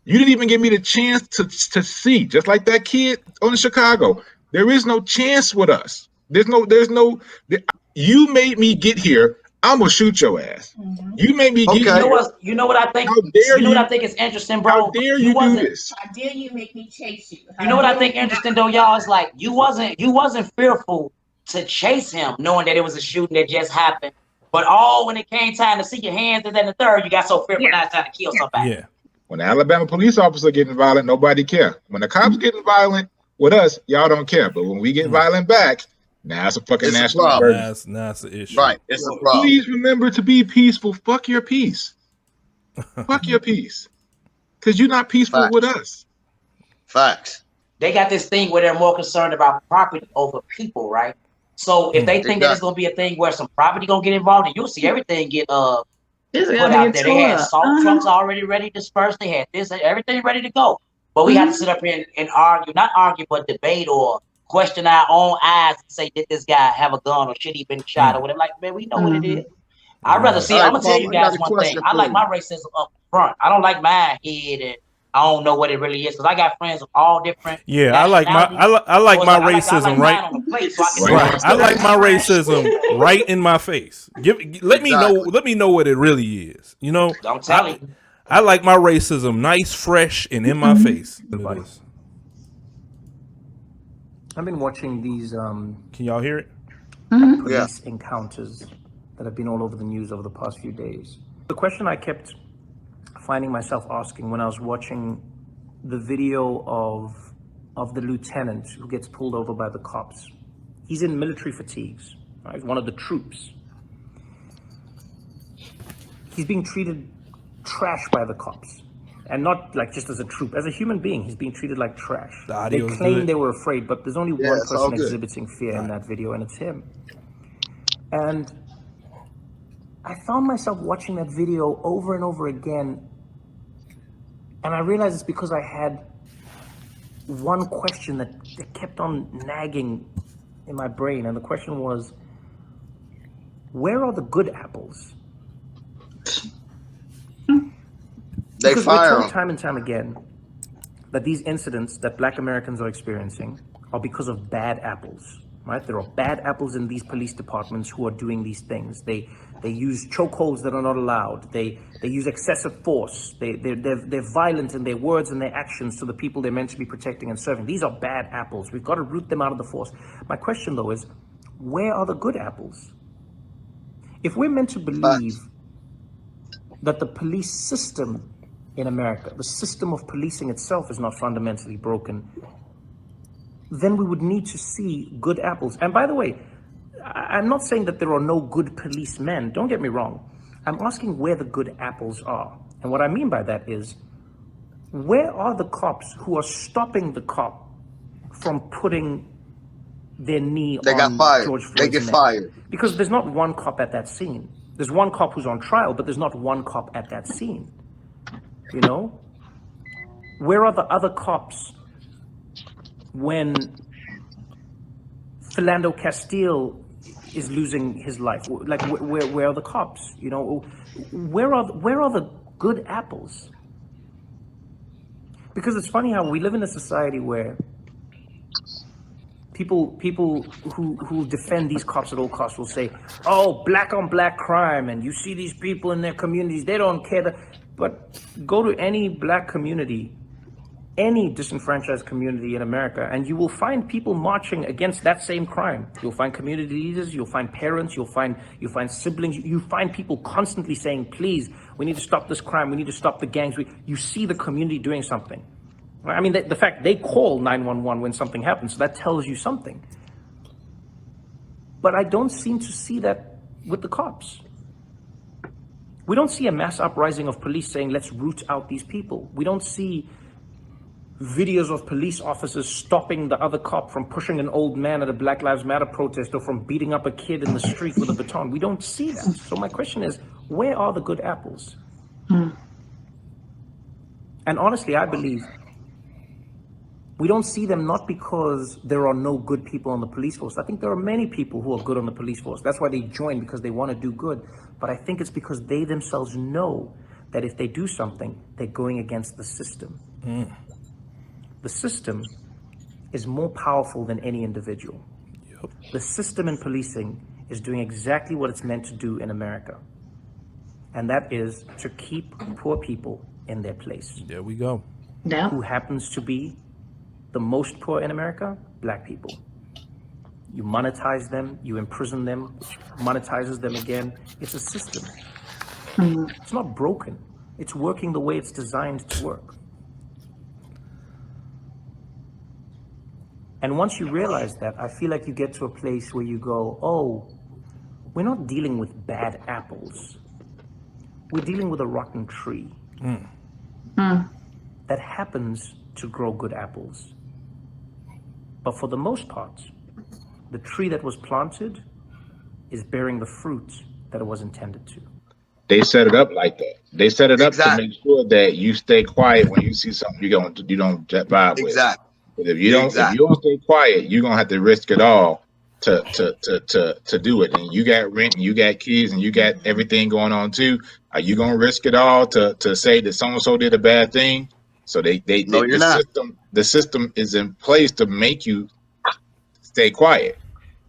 S9: You didn't even give me the chance to see, just like that kid on Chicago. There is no chance with us. There's no. You made me get here. I'm gonna shoot your ass. You made me get here.
S5: You know what I think?
S9: How dare
S5: you know what I think is interesting, bro?
S9: How dare you do this?
S10: How dare you make me chase you?
S5: You know what I think interesting though, y'all, is like you wasn't fearful to chase him, knowing that it was a shooting that just happened. But when it came time to see your hands and then the third, you got so fearful now it's time to kill somebody.
S1: Yeah.
S9: When the Alabama police officer getting violent, nobody care. When the cops getting violent with us, y'all don't care. But when we get violent back, now it's a fucking national emergency.
S1: Now it's the issue.
S8: Right. It's a problem.
S9: Please remember to be peaceful. Fuck your peace. Fuck your peace. Because you're not peaceful with us.
S8: Facts.
S5: They got this thing where they're more concerned about property over people, right? So if they think that it's gonna be a thing where some property gonna get involved, and you'll see everything get put out there. They had salt trucks already ready dispersed. They had everything ready to go. But we have to sit up here and argue, not argue, but debate or question our own eyes and say, did this guy have a gun or should he been shot or whatever? Like, man, we know what it is. I'd rather see. I'm gonna tell you guys one thing. I like my racism up front. I don't like my head and I don't know what it really is because I got friends of all different.
S1: Yeah, I like my racism right. I like my racism right in my face. Let me know what it really is. You know,
S5: I'm telling you.
S1: I like my racism nice, fresh, and in my face.
S11: I've been watching these
S1: Can y'all hear it?
S11: police encounters that have been all over the news over the past few days. The question I kept finding myself asking when I was watching the video of the lieutenant who gets pulled over by the cops. He's in military fatigues, right? One of the troops. He's being treated trash by the cops. And not like just as a troop, as a human being, he's being treated like trash.
S1: The
S11: They
S1: audio's
S11: claim
S1: good.
S11: they were afraid, but there's only
S12: Yeah,
S11: one
S12: it's all
S11: person
S12: good.
S11: exhibiting fear in that video, and it's him. And I found myself watching that video over and over again, and I realized it's because I had one question that kept on nagging in my brain, and the question was, where are the good apples?
S12: They
S11: Because we're
S12: fire
S11: told
S12: them.
S11: time and time again that these incidents that Black Americans are experiencing are because of bad apples, right? There are bad apples in these police departments who are doing these things. They use chokeholds that are not allowed. They use excessive force. They're violent in their words and their actions to the people they're meant to be protecting and serving. These are bad apples. We've got to root them out of the force. My question, though, is where are the good apples? If we're meant to believe that the police system in America, the system of policing itself is not fundamentally broken, then we would need to see good apples. And by the way, I'm not saying that there are no good policemen. Don't get me wrong. I'm asking where the good apples are. And what I mean by that is, where are the cops who are stopping the cop from putting their knee
S12: They got
S11: on
S12: fired.
S11: George
S12: They
S11: Floyd's
S12: get
S11: neck?
S12: fired.
S11: Because there's not one cop at that scene. There's one cop who's on trial, but there's not one cop at that scene. You know? Where are the other cops when Philando Castile is losing his life? Like, where are the cops? You know, where are the good apples? Because it's funny how we live in a society where people who defend these cops at all costs will say, "Oh, black on black crime," and you see these people in their communities, they don't care. But go to any black community, any disenfranchised community in America, and you will find people marching against that same crime. You'll find community leaders, you'll find parents, you'll find siblings, you find people constantly saying, "Please, we need to stop this crime, we need to stop the gangs." You see the community doing something. I mean, the fact they call 911 when something happens, so that tells you something. But I don't seem to see that with the cops. We don't see a mass uprising of police saying, "Let's root out these people." We don't see videos of police officers stopping the other cop from pushing an old man at a Black Lives Matter protest or from beating up a kid in the street with a baton. We don't see that. So my question is, where are the good apples? And honestly, I believe we don't see them not because there are no good people on the police force. I think there are many people who are good on the police force. That's why they join, because they want to do good. But I think it's because they themselves know that if they do something, they're going against the system. The system is more powerful than any individual. The system in policing is doing exactly what it's meant to do in America. And that is to keep poor people in their place.
S1: There we go.
S6: Yeah.
S11: Who happens to be the most poor in America? Black people. You monetize them, you imprison them, which monetizes them again. It's a system. It's not broken. It's working the way it's designed to work. And once you realize that, I feel like you get to a place where you go, oh, we're not dealing with bad apples. We're dealing with a rotten tree that happens to grow good apples. But for the most part, the tree that was planted is bearing the fruit that it was intended to.
S9: They set it up like that. They set it up to make sure that you stay quiet when you see something you don't vibe with.
S12: Exactly.
S9: But if you don't stay quiet, you're gonna have to risk it all to do it. And you got rent, and you got kids, and you got everything going on too. Are you gonna risk it all to say that so and so did a bad thing? So the system is in place to make you stay quiet.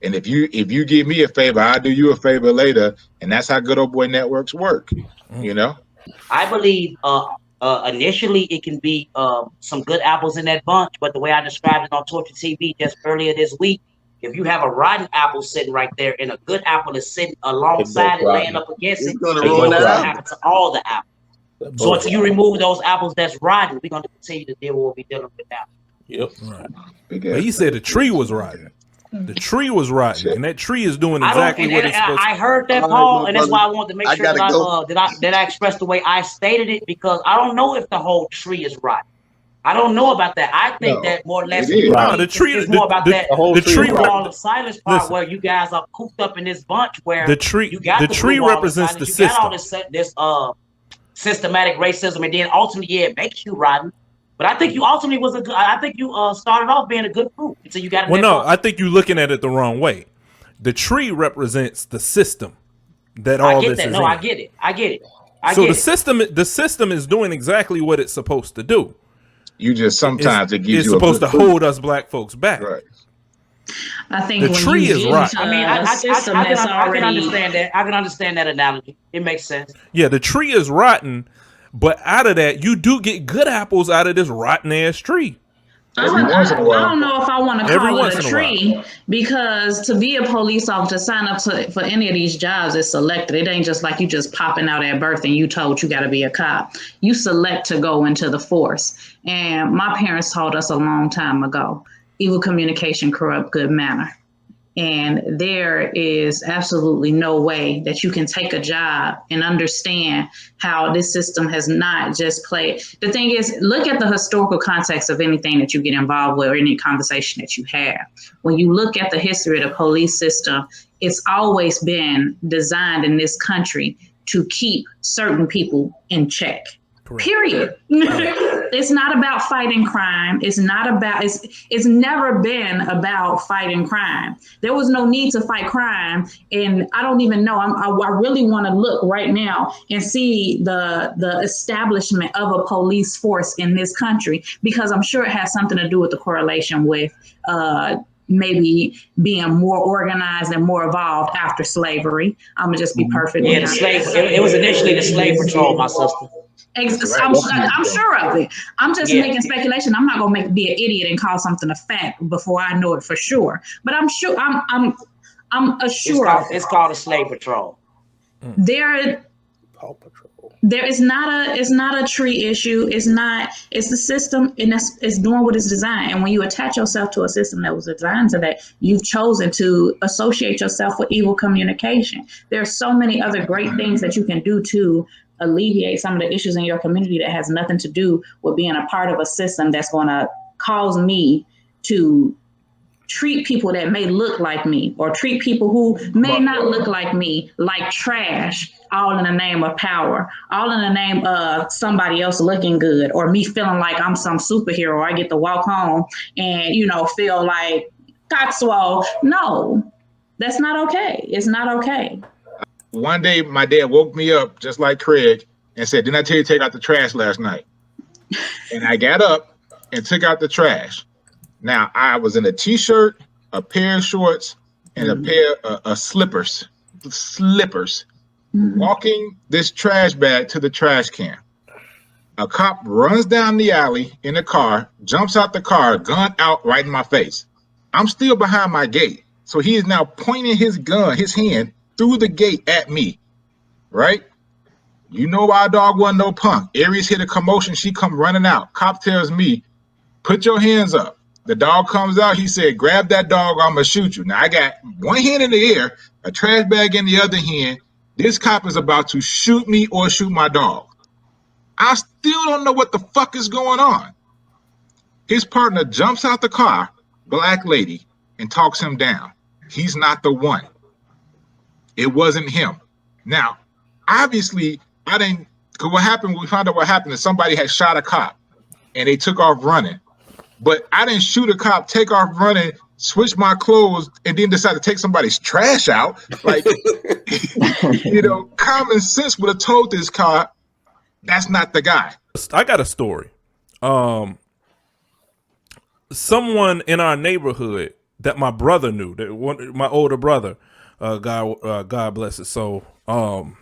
S9: And if you give me a favor, I'll do you a favor later, and that's how good old boy networks work. You know.
S5: I believe initially it can be some good apples in that bunch, but the way I described it on Torture TV just earlier this week, if you have a rotten apple sitting right there and a good apple is sitting alongside it, laying up against it,
S12: gonna ruin
S5: what's
S12: that
S5: gonna happen to all the apples? So until you remove those apples that's rotten, we're gonna continue to deal with what we're dealing with now.
S1: Right. But he said the tree was rotten. The tree was rotten, and that tree is doing exactly what it's supposed to.
S5: I heard that,
S12: All right,
S5: Paul,
S12: my
S5: and that's
S12: brother.
S5: why I wanted to make
S12: I
S5: sure that
S12: gotta go.
S5: that I expressed the way I stated it, because I don't know if the whole tree is rotten. I don't know about that. I think
S9: No,
S5: that more or less
S9: it is.
S1: No, the tree,
S5: it's more about that
S1: the tree,
S5: wall of silence part,
S1: listen,
S5: where you guys are cooped up in this bunch where
S1: the tree,
S5: you got
S1: the
S5: the
S1: tree
S5: blue wall of
S1: represents the
S5: silence, you got all
S1: system.
S5: this systematic racism, and then ultimately it makes you rotten. But I think you ultimately was a good. I think you started off being a good fruit until you got in
S1: Well,
S5: that
S1: no,
S5: bunch.
S1: I think you're looking at it the wrong way. The tree represents the system that
S5: I
S1: all
S5: get
S1: this
S5: that.
S1: is
S5: No,
S1: in.
S5: I get it. I get it.
S1: So the system is doing exactly what it's supposed to do.
S9: You just sometimes it gives
S1: it's
S9: you a
S1: supposed
S9: good
S1: to
S9: fruit.
S1: hold us black folks back.
S9: Right.
S6: I think
S1: The
S6: when
S1: tree
S6: you
S1: is
S6: get
S1: right.
S6: into
S5: I mean,
S6: a system
S5: I
S6: that's already,
S5: can understand that. I can understand that analogy. It makes sense.
S1: Yeah, the tree is rotten, but out of that, you do get good apples out of this rotten ass tree.
S9: Every once in a
S6: I
S9: while.
S6: don't know if I want to
S1: Every
S6: call it
S1: once
S6: a
S1: in a while.
S6: tree, because to be a police officer, sign up for any of these jobs is selected. It ain't just like you just popping out at birth and you told you got to be a cop. You select to go into the force. And my parents taught us a long time ago, evil communication, corrupt good manner. And there is absolutely no way that you can take a job and understand how this system has not just played. The thing is, look at the historical context of anything that you get involved with or any conversation that you have. When you look at the history of the police system, it's always been designed in this country to keep certain people in check.
S1: Correct.
S6: Period. It's not about fighting crime. It's never been about fighting crime. There was no need to fight crime. And I don't even know. I really want to look right now and see the establishment of a police force in this country, because I'm sure it has something to do with the correlation with maybe being more organized and more evolved after slavery. I'm gonna just be perfectly honest.
S5: It was initially the slave patrol, my sister.
S6: I'm sure of it. I'm just making speculation. I'm not gonna be an idiot and call something a fact before I know it for sure. But I'm sure. I'm assured.
S5: It's called a slave patrol.
S6: There is not a tree issue. It's the system, and it's doing what it's designed. And when you attach yourself to a system that was designed to that, you've chosen to associate yourself with evil communication. There are so many other great things that you can do to alleviate some of the issues in your community that has nothing to do with being a part of a system that's going to cause me to treat people that may look like me, or treat people who may not look like me like trash, all in the name of power, all in the name of somebody else looking good, or me feeling like I'm some superhero. I get to walk home and, feel like Coxwell. No, that's not okay. It's not okay.
S9: One day, my dad woke me up just like Craig and said, "Didn't I tell you to take out the trash last night?" And I got up and took out the trash. Now, I was in a t-shirt, a pair of shorts, and a pair of slippers, walking this trash bag to the trash can. A cop runs down the alley in a car, jumps out the car, gun out right in my face. I'm still behind my gate. So he is now pointing his hand through the gate at me, right? You know our dog wasn't no punk. Aries hit a commotion. She come running out. Cop tells me, "Put your hands up." The dog comes out. He said, "Grab that dog. I'm going to shoot you." Now, I got one hand in the air, a trash bag in the other hand. This cop is about to shoot me or shoot my dog. I still don't know what the fuck is going on. His partner jumps out the car, black lady, and talks him down. He's not the one. It wasn't him. Now, obviously, I didn't, because what happened, we found out what happened is somebody had shot a cop and they took off running. But I didn't shoot a cop, take off running, switch my clothes, and then decide to take somebody's trash out. Like, common sense would have told this cop, that's not the guy.
S1: I got a story. Someone in our neighborhood that my brother knew, my older brother, God bless his soul, God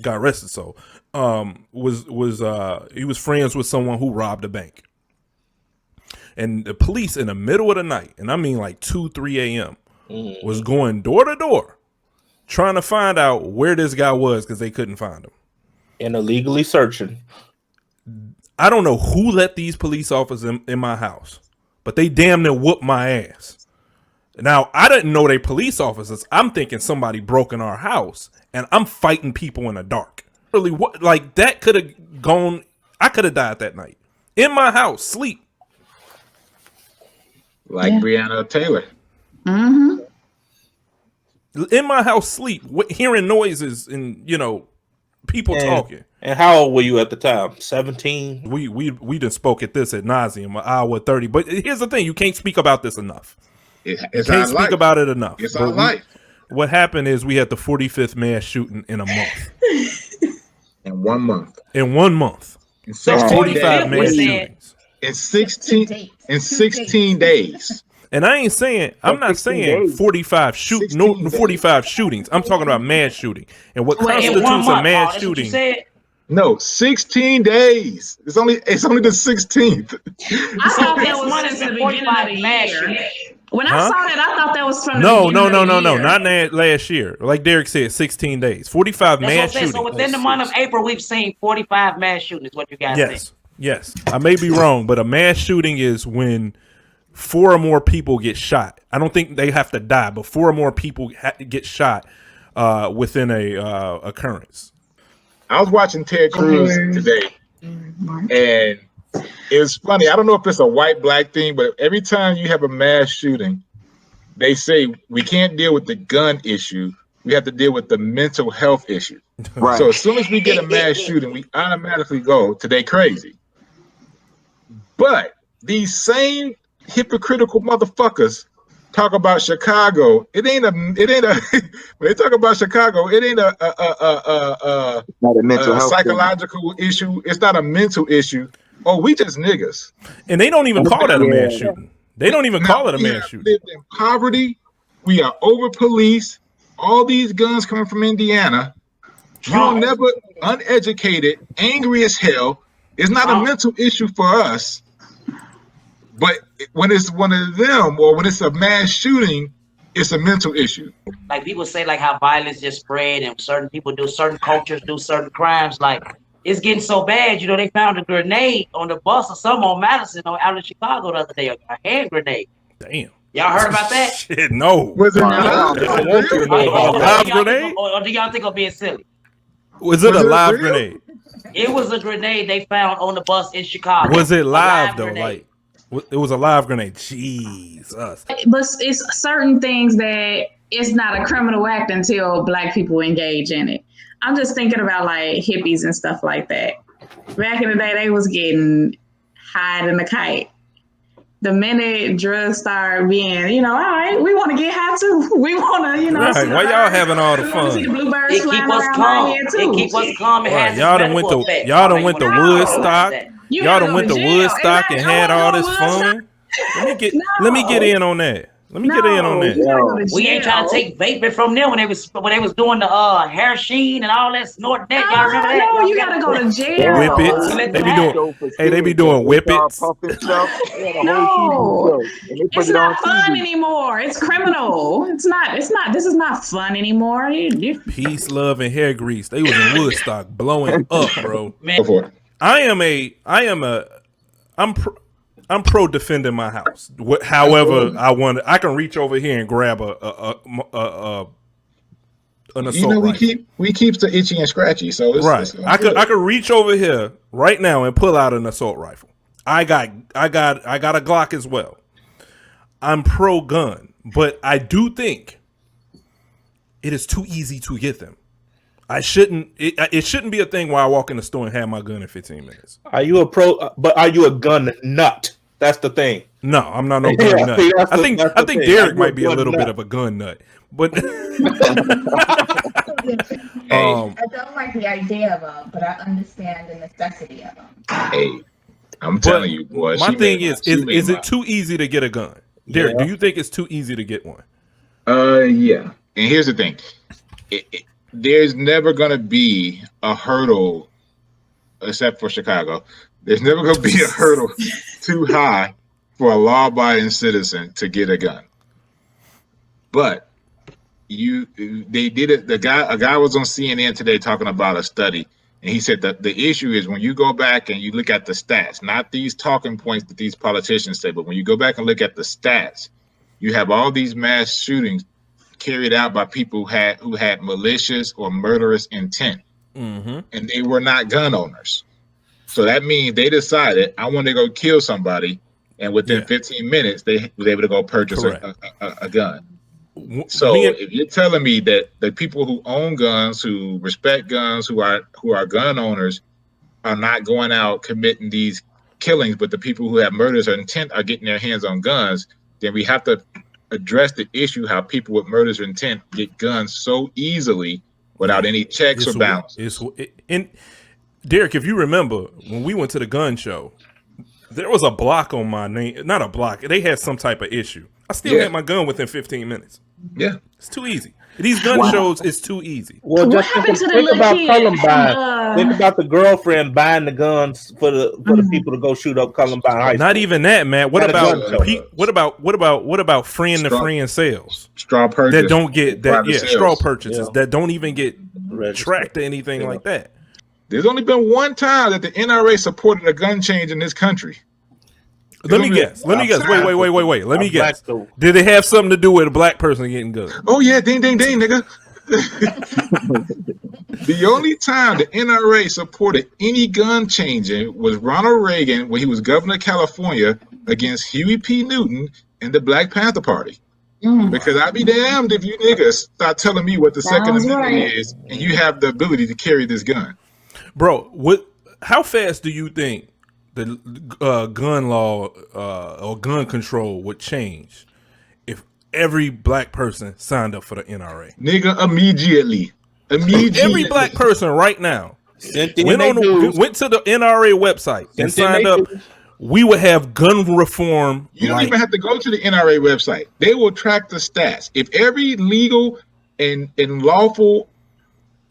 S1: rest his soul, he was friends with someone who robbed a bank. And the police in the middle of the night, and I mean like 2, 3 a.m., was going door to door trying to find out where this guy was because they couldn't find him.
S7: And illegally searching.
S1: I don't know who let these police officers in my house, but they damn near whooped my ass. Now, I didn't know they police officers. I'm thinking somebody broke in our house, and I'm fighting people in the dark. Really, what? Like, that could have gone. I could have died that night in my house, sleep.
S9: Like Breonna Taylor.
S6: Mm-hmm.
S1: In my house, sleep, hearing noises and people talking.
S7: And how old were you at the time? 17.
S1: We done spoke at this ad nauseum, an hour 30. But here's the thing: you can't speak about this enough.
S9: It's
S1: you can't speak about it enough.
S9: It's our life.
S1: What happened is we had the 45th mass shooting in a month.
S9: In 1 month.
S1: In 1 month.
S9: In 45
S1: mass shootings.
S9: In 16 days.
S1: And I'm not saying 45 shootings. I'm talking about mass shooting. And what constitutes a mass shooting?
S9: No, 16 days. It's only the 16th.
S6: I thought that was since the beginning of the year. When I saw that, I thought that was from the beginning of the year.
S1: No, not last year. Like Derek said, 16 days. 45 mass shootings.
S13: So within the month of April, we've seen 45 mass shootings. What you guys think?
S1: Yes. I may be wrong, but a mass shooting is when 4 or more people get shot. I don't think they have to die, but 4 or more people get shot within a occurrence.
S9: I was watching Ted Cruz today, and it was funny. I don't know if it's a white-black thing, but every time you have a mass shooting, they say we can't deal with the gun issue. We have to deal with the mental health issue. Right. So as soon as we get a mass shooting, we automatically go to they crazy. But these same hypocritical motherfuckers talk about Chicago. It ain't a when they talk about Chicago, it ain't a
S12: mental health
S9: psychological issue. It's not a mental issue. Oh, we just niggas.
S1: And they don't even call that a mass shooting. They don't even call it a mass shooting.
S9: We lived in poverty. We are over policed. All these guns coming from Indiana. You're never uneducated, angry as hell. It's not a mental issue for us. But when it's one of them, or when it's a mass shooting, it's a mental issue.
S13: Like people say, like how violence just spread, and certain people do, certain cultures do certain crimes. Like it's getting so bad, they found a grenade on the bus or something on Madison out in Chicago the other day, a hand grenade.
S1: Damn.
S13: Y'all heard about that?
S1: Shit, no.
S9: Was it
S1: a live grenade?
S13: Or do y'all think I'm being silly?
S1: Was it a live grenade?
S13: It was a grenade they found on the bus in Chicago.
S1: Was it live though? Grenade. Like it was a live grenade. Jesus.
S6: But it's certain things that it's not a criminal act until Black people engage in it. I'm just thinking about like hippies and stuff like that. Back in the day, they was getting high than a kite. The minute drugs start being, all right, we want to get high too. We want to,
S1: Right. Why y'all having all the fun?
S6: See the bluebirds
S13: it keep us calm. It keep us calm.
S1: Right. Y'all done went to Woodstock. Y'all done went to Woodstock and had all this fun. Let me get in on that. We
S13: ain't trying to take vaping from them when they was doing the hair sheen and all that snorting that. Y'all remember that?
S6: No, you gotta go to jail.
S1: Whippets. They be doing whippets.
S6: No, it's not fun anymore. It's criminal. It's not. This is not fun anymore.
S1: Peace, love, and hair grease. They was in Woodstock blowing up, bro.
S9: Man.
S1: I'm pro defending my house. However, I can reach over here and grab an assault rifle.
S9: We keep the itchy and scratchy, so it's,
S1: right.
S9: It's
S1: I could reach over here right now and pull out an assault rifle. I got a Glock as well. I'm pro gun, but I do think it is too easy to get them. It shouldn't be a thing where I walk in the store and have my gun in 15 minutes.
S7: Are you a pro? But are you a gun nut? That's the thing.
S1: No, I'm not no gun nut. I think Derek might be a little bit of a gun nut, but
S10: I don't like the idea of them, but I understand the necessity of them.
S9: Hey, I'm telling you, boy.
S1: My thing is it too easy to get a gun? Derek, do you think it's too easy to get one?
S9: Yeah. And here's the thing. There's never going to be a hurdle, except for Chicago. There's never going to be a hurdle too high for a law-abiding citizen to get a gun. But they did it. A guy was on CNN today talking about a study, and he said that the issue is when you go back and you look at the stats, not these talking points that these politicians say, but when you go back and look at the stats, you have all these mass shootings carried out by people who had malicious or murderous intent, and they were not gun owners. So that means they decided, I want to go kill somebody, and within 15 minutes, they was able to go purchase a gun. So if you're telling me that the people who own guns, who respect guns, who are gun owners, are not going out committing these killings, but the people who have murders or intent are getting their hands on guns, then we have to address the issue how people with murders or intent get guns so easily without any checks or balances.
S1: And Derek, if you remember, when we went to the gun show, there was a block on my name. Not a block. They had some type of issue. I still had my gun within 15 minutes.
S9: Yeah.
S1: It's too easy. These gun shows, it's too easy.
S7: Well, just think about Columbine. Think about the girlfriend buying the guns for the people to go shoot up Columbine High School.
S1: Not even that, man. What about friend to friend sales?
S9: Straw purchase
S1: that don't get that. Yeah,
S9: sales.
S1: Straw purchases that don't even get tracked or anything like that.
S9: There's only been one time that the NRA supported a gun change in this country.
S1: Let me guess. Wait. Let me guess. Did it have something to do with a black person getting guns?
S9: Oh yeah, ding, nigga. The only time the NRA supported any gun changing was Ronald Reagan when he was governor of California against Huey P. Newton and the Black Panther Party. Because I'd be damned if you niggas start telling me what the Second Amendment is and you have the ability to carry this gun.
S1: Bro, how fast do you think the gun law or gun control would change if every black person signed up for the NRA?
S9: Nigga, immediately.
S1: Every black person right now went to the NRA website and signed up. We would have gun reform.
S9: You don't even have to go to the NRA website. They will track the stats. If every legal and lawful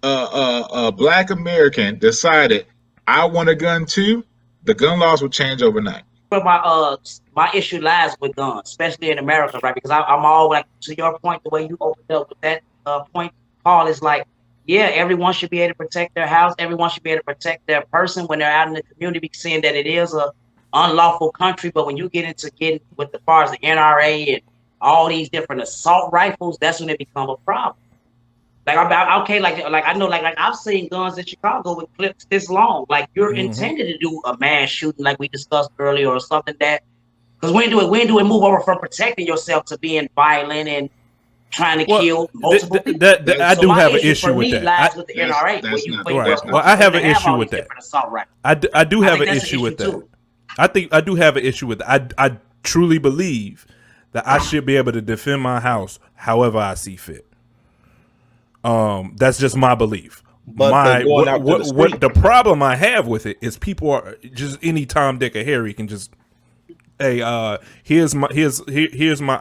S9: black American decided, I want a gun too, the gun laws will change overnight.
S13: But my issue lies with guns, especially in America, right? Because I'm all like, to your point, the way you opened up with that point, Paul, is like, yeah, everyone should be able to protect their house. Everyone should be able to protect their person when they're out in the community, seeing that it is a unlawful country. But when you get into getting with the far as the NRA and all these different assault rifles, that's when it become a problem. Like I know I've seen guns in Chicago with clips this long. Like you're intended to do a mass shooting, like we discussed earlier, or something that, because when do it move over from protecting yourself to being violent and trying to kill multiple people?
S1: I do have an issue with that.
S13: With the NRA,
S1: well, I have an issue with that. I do have an issue with that. I do have an issue with that. I truly believe that I should be able to defend my house however I see fit. That's just my belief. But what the problem I have with it is people are just any Tom, Dick, or Harry can just, hey, here's my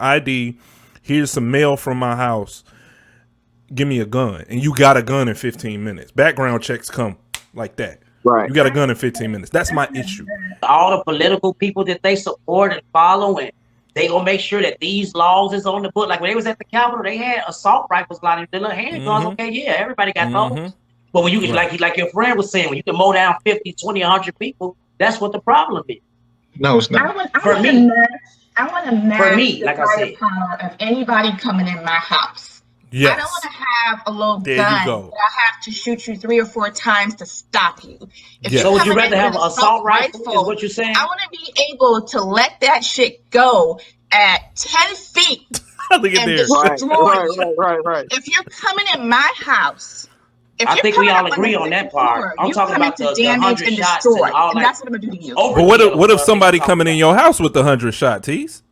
S1: ID, here's some mail from my house, give me a gun, and you got a gun in 15 minutes. Background checks come like that. Right. You got a gun in 15 minutes. That's my issue.
S13: All the political people that they support and follow, and they gonna make sure that these laws is on the book. Like when they was at the Capitol, they had assault rifles, a lot of the little handguns. Okay, yeah, everybody got those. But when you can, like your friend was saying, when you can mow down 50, 20, 100 people, that's what the problem is.
S9: No, it's not.
S10: I want to match
S13: like
S10: the firepower of anybody coming in my house. Yes. I don't want to have a little gun that I have to shoot you 3 or 4 times to stop you.
S13: So would you rather have an assault rifle, is what you're saying?
S10: I want to be able to let that shit go at 10 feet
S1: and destroy
S10: you. Right. If you're coming in my house,
S13: I think we all agree on that part. I'm talking about the 100 shots and all that.
S10: That's what I'm going to do to you.
S1: But what if somebody coming in your house with the 100 shot, Tease?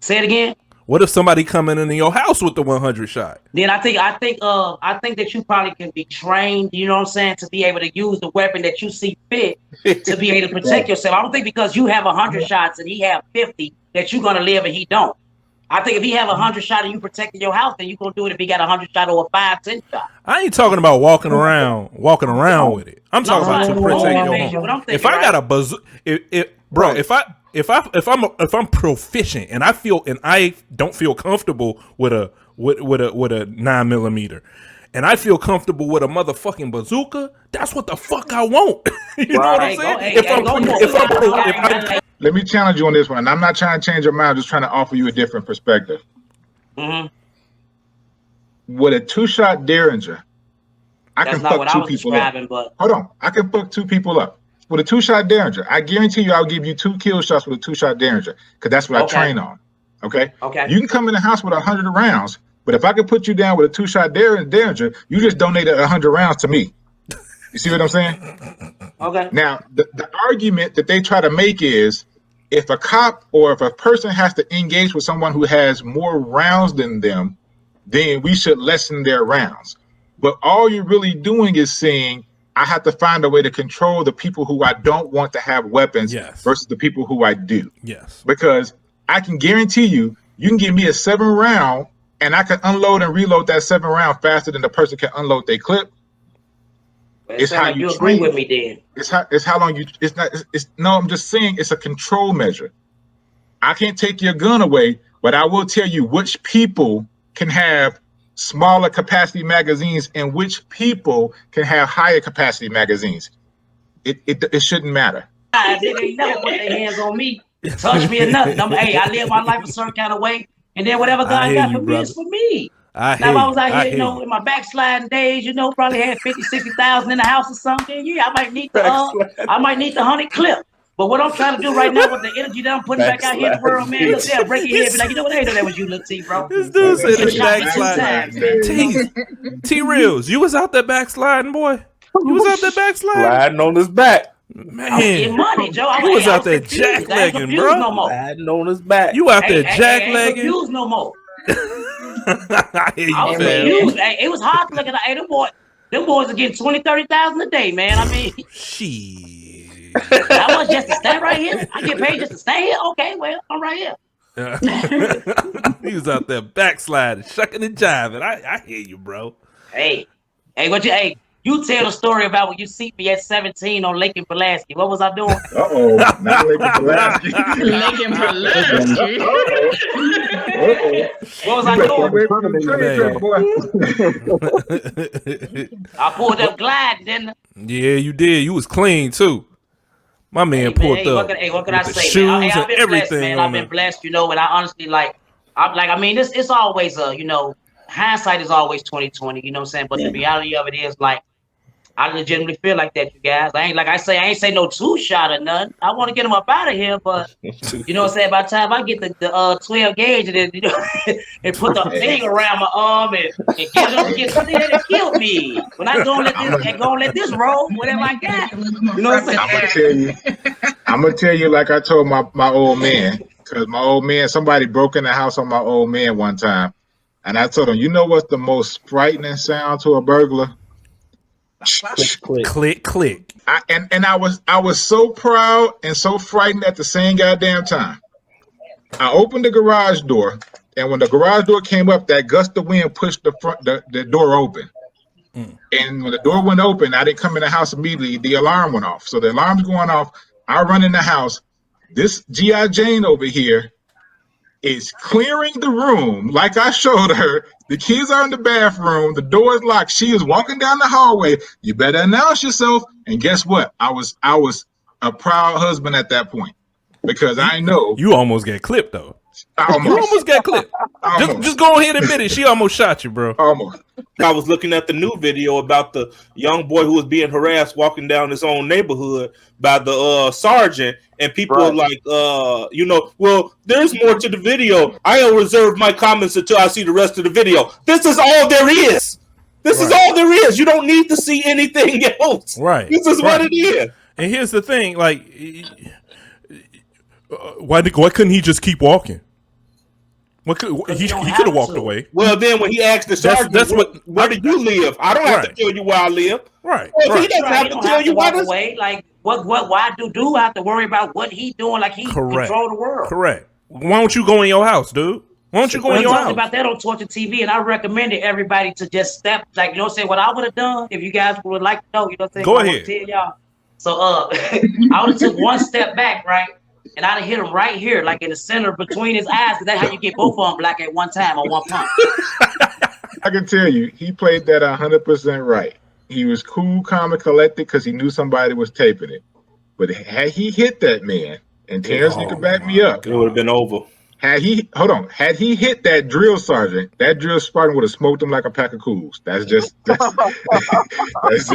S13: Say it again.
S1: What if somebody coming in your house with the 100 shot?
S13: Then I think that you probably can be trained, you know what I'm saying, to be able to use the weapon that you see fit to be able to protect yourself. I don't think because you have 100 shots and he have 50 that you're gonna live and he don't. I think if he have 100 shot and you protecting your house, then you gonna do it if he got 100 shot or 5, 10 shot.
S1: I ain't talking about walking around with it. I'm talking about to protect your home. If I got a bazooka, if I'm proficient and I don't feel comfortable with a 9mm, and I feel comfortable with a motherfucking bazooka, that's what the fuck I want. You know what I'm saying?
S9: let me challenge you on this one. And I'm not trying to change your mind. I'm just trying to offer you a different perspective.
S13: Mm-hmm.
S9: With a 2-shot Derringer, I
S13: That's
S9: can
S13: not
S9: fuck
S13: what I
S9: 2
S13: was
S9: people up.
S13: describing, but
S9: Hold on. I can fuck 2 people up. With a 2-shot Derringer, I guarantee you I'll give you 2 kill shots with a 2-shot Derringer because that's what I train on. Okay? You can come in the house with 100 rounds, but if I could put you down with a 2-shot Derringer, you just donated 100 rounds to me. You see what I'm saying?
S13: Okay.
S9: Now, the argument that they try to make is if a cop or if a person has to engage with someone who has more rounds than them, then we should lessen their rounds. But all you're really doing is saying, I have to find a way to control the people who I don't want to have weapons versus the people who I do.
S1: Yes.
S9: Because I can guarantee you, you can give me a 7-round and I can unload and reload that 7-round faster than the person can unload their clip.
S13: It's how you agree with me then.
S9: It's how long you, it's not, it's no, I'm just saying it's a control measure. I can't take your gun away, but I will tell you which people can have smaller capacity magazines and which people can have higher capacity magazines. It shouldn't matter.
S13: They ain't never put their hands on me, touch me or nothing. Hey, I live my life a certain kind of way, and then whatever God got for me is for me. Now, if I was out here, in my backsliding days, probably had 50, 60,000 in the house or something, I might need the 100 clip. But what I'm trying to do right now with the energy that I'm putting back out here in the world, man, look, they'll break your head, be like, you know what, I didn't know that was you, little T, bro.
S1: This dude said it's backsliding. T-Reels, you was out there backsliding, boy. You was out there backsliding.
S7: Sliding on his back.
S1: Man,
S13: I was getting money, Joe.
S1: You was out there jacklegging, bro.
S13: No more.
S7: Sliding on his back.
S1: You out there jacklegging.
S13: I ain't confused no more.
S1: I hear you,
S13: I was confused. It was hard to look at. Hey, them boys are getting 20, 30,000 a day, man. I mean,
S1: shit.
S13: That was just to stay right here. I get paid just to stay here. Okay, well, I'm right here.
S1: He was out there backsliding, shucking and jiving. I hear you, bro.
S13: Hey, you tell the story about when you see me at 17 on Lake and Pulaski. What was I doing?
S9: Uh-oh, not Lake and Pulaski.
S6: Lake and Pulaski.
S13: What was I doing? I pulled up gliding, didn't I?
S1: Yeah, you did. You was clean, too. My man pulled up.
S13: What can I say, man? I've been blessed, man. I've been blessed, and I honestly, it's always hindsight is always 20/20, you know what I'm saying? But the reality of it is, I legitimately feel like that, you guys. I ain't say no 2-shot or nothing. I want to get him up out of here, but you know what I'm saying? By the time I get the 12 gauge and then, and put the thing around my arm and get something that kill me. When I gonna let this roll, whatever I got. You know what I'm saying?
S9: I'm gonna tell you like I told my old man, because my old man, somebody broke in the house on my old man one time. And I told him, you know what's the most frightening sound to a burglar?
S1: Click, click, click.
S9: I was so proud and so frightened at the same goddamn time. I opened the garage door, and when the garage door came up, that gust of wind pushed the door open. And when the door went open, I didn't come in the house immediately. The alarm went off. So the alarm's going off. I run in the house. This G.I. Jane over here is clearing the room like I showed her. The kids are in the bathroom. The door is locked. She is walking down the hallway. You better announce yourself. And guess what? I was a proud husband at that point because I know
S1: you almost got clipped though. You almost got clipped. Just go ahead and admit it. She almost shot you, bro.
S9: Almost.
S7: I was looking at the new video about the young boy who was being harassed walking down his own neighborhood by the sergeant, and people are like, well, there's more to the video. I'll reserve my comments until I see the rest of the video. This is all there is. This is all there is. You don't need to see anything else.
S1: Right.
S7: This is what it is.
S1: And here's the thing, why couldn't he just keep walking? He could have walked away.
S7: Well, then when he asked the sergeant, where do you live? I don't have to tell you where I live.
S1: Right.
S7: Well, he doesn't have to tell you why.
S13: Why do I have to worry about what he's doing? Like he control the world.
S1: Correct. Why don't you go in your house, dude? Why don't you go in your house?
S13: About that on Torture TV, and I recommended everybody to just step, you know what I'm saying, what I would have done if you guys would like to know, you know what I'm saying?
S1: Go ahead.
S13: Tell y'all. So I would have took one step back, right? And I'd have hit him right here, like in the center between his eyes, because that's how you get both of them black at one time on one punch.
S9: I can tell you, he played that 100% right. He was cool, calm, and collected because he knew somebody was taping it. But had he hit that man, And Terrence, you can back me up.
S7: It would have been over.
S9: Had he hit that drill sergeant would have smoked him like a pack of cools. That's
S13: See,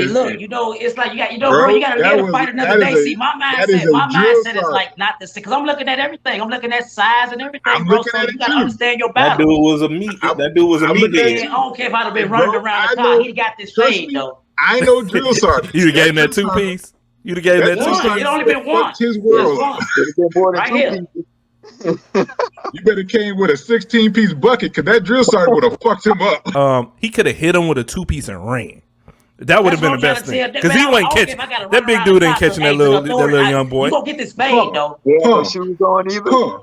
S13: look, it's like you
S9: bro,
S13: you gotta live to fight another day. See, my mindset is like not this, because I'm looking at everything. I'm looking at size and everything, bro. So you gotta understand your battle.
S7: That dude was a meat. That dude was a meat.
S13: I don't care if I'd have been running around the car. He got this fade though.
S9: I know drill sergeant.
S1: You'd have gave him that 2-piece. You'd have gave him that 2-piece.
S13: It only been one.
S9: His world.
S13: Right here.
S9: You better came with a 16-piece bucket, because that drill sergeant would have fucked him up.
S1: He could have hit him with a 2-piece and ran. That would have been the best thing, because he wasn't catching that big dude. Ain't catching that little young boy.
S13: You gonna get this fade though?
S12: No shoes on either.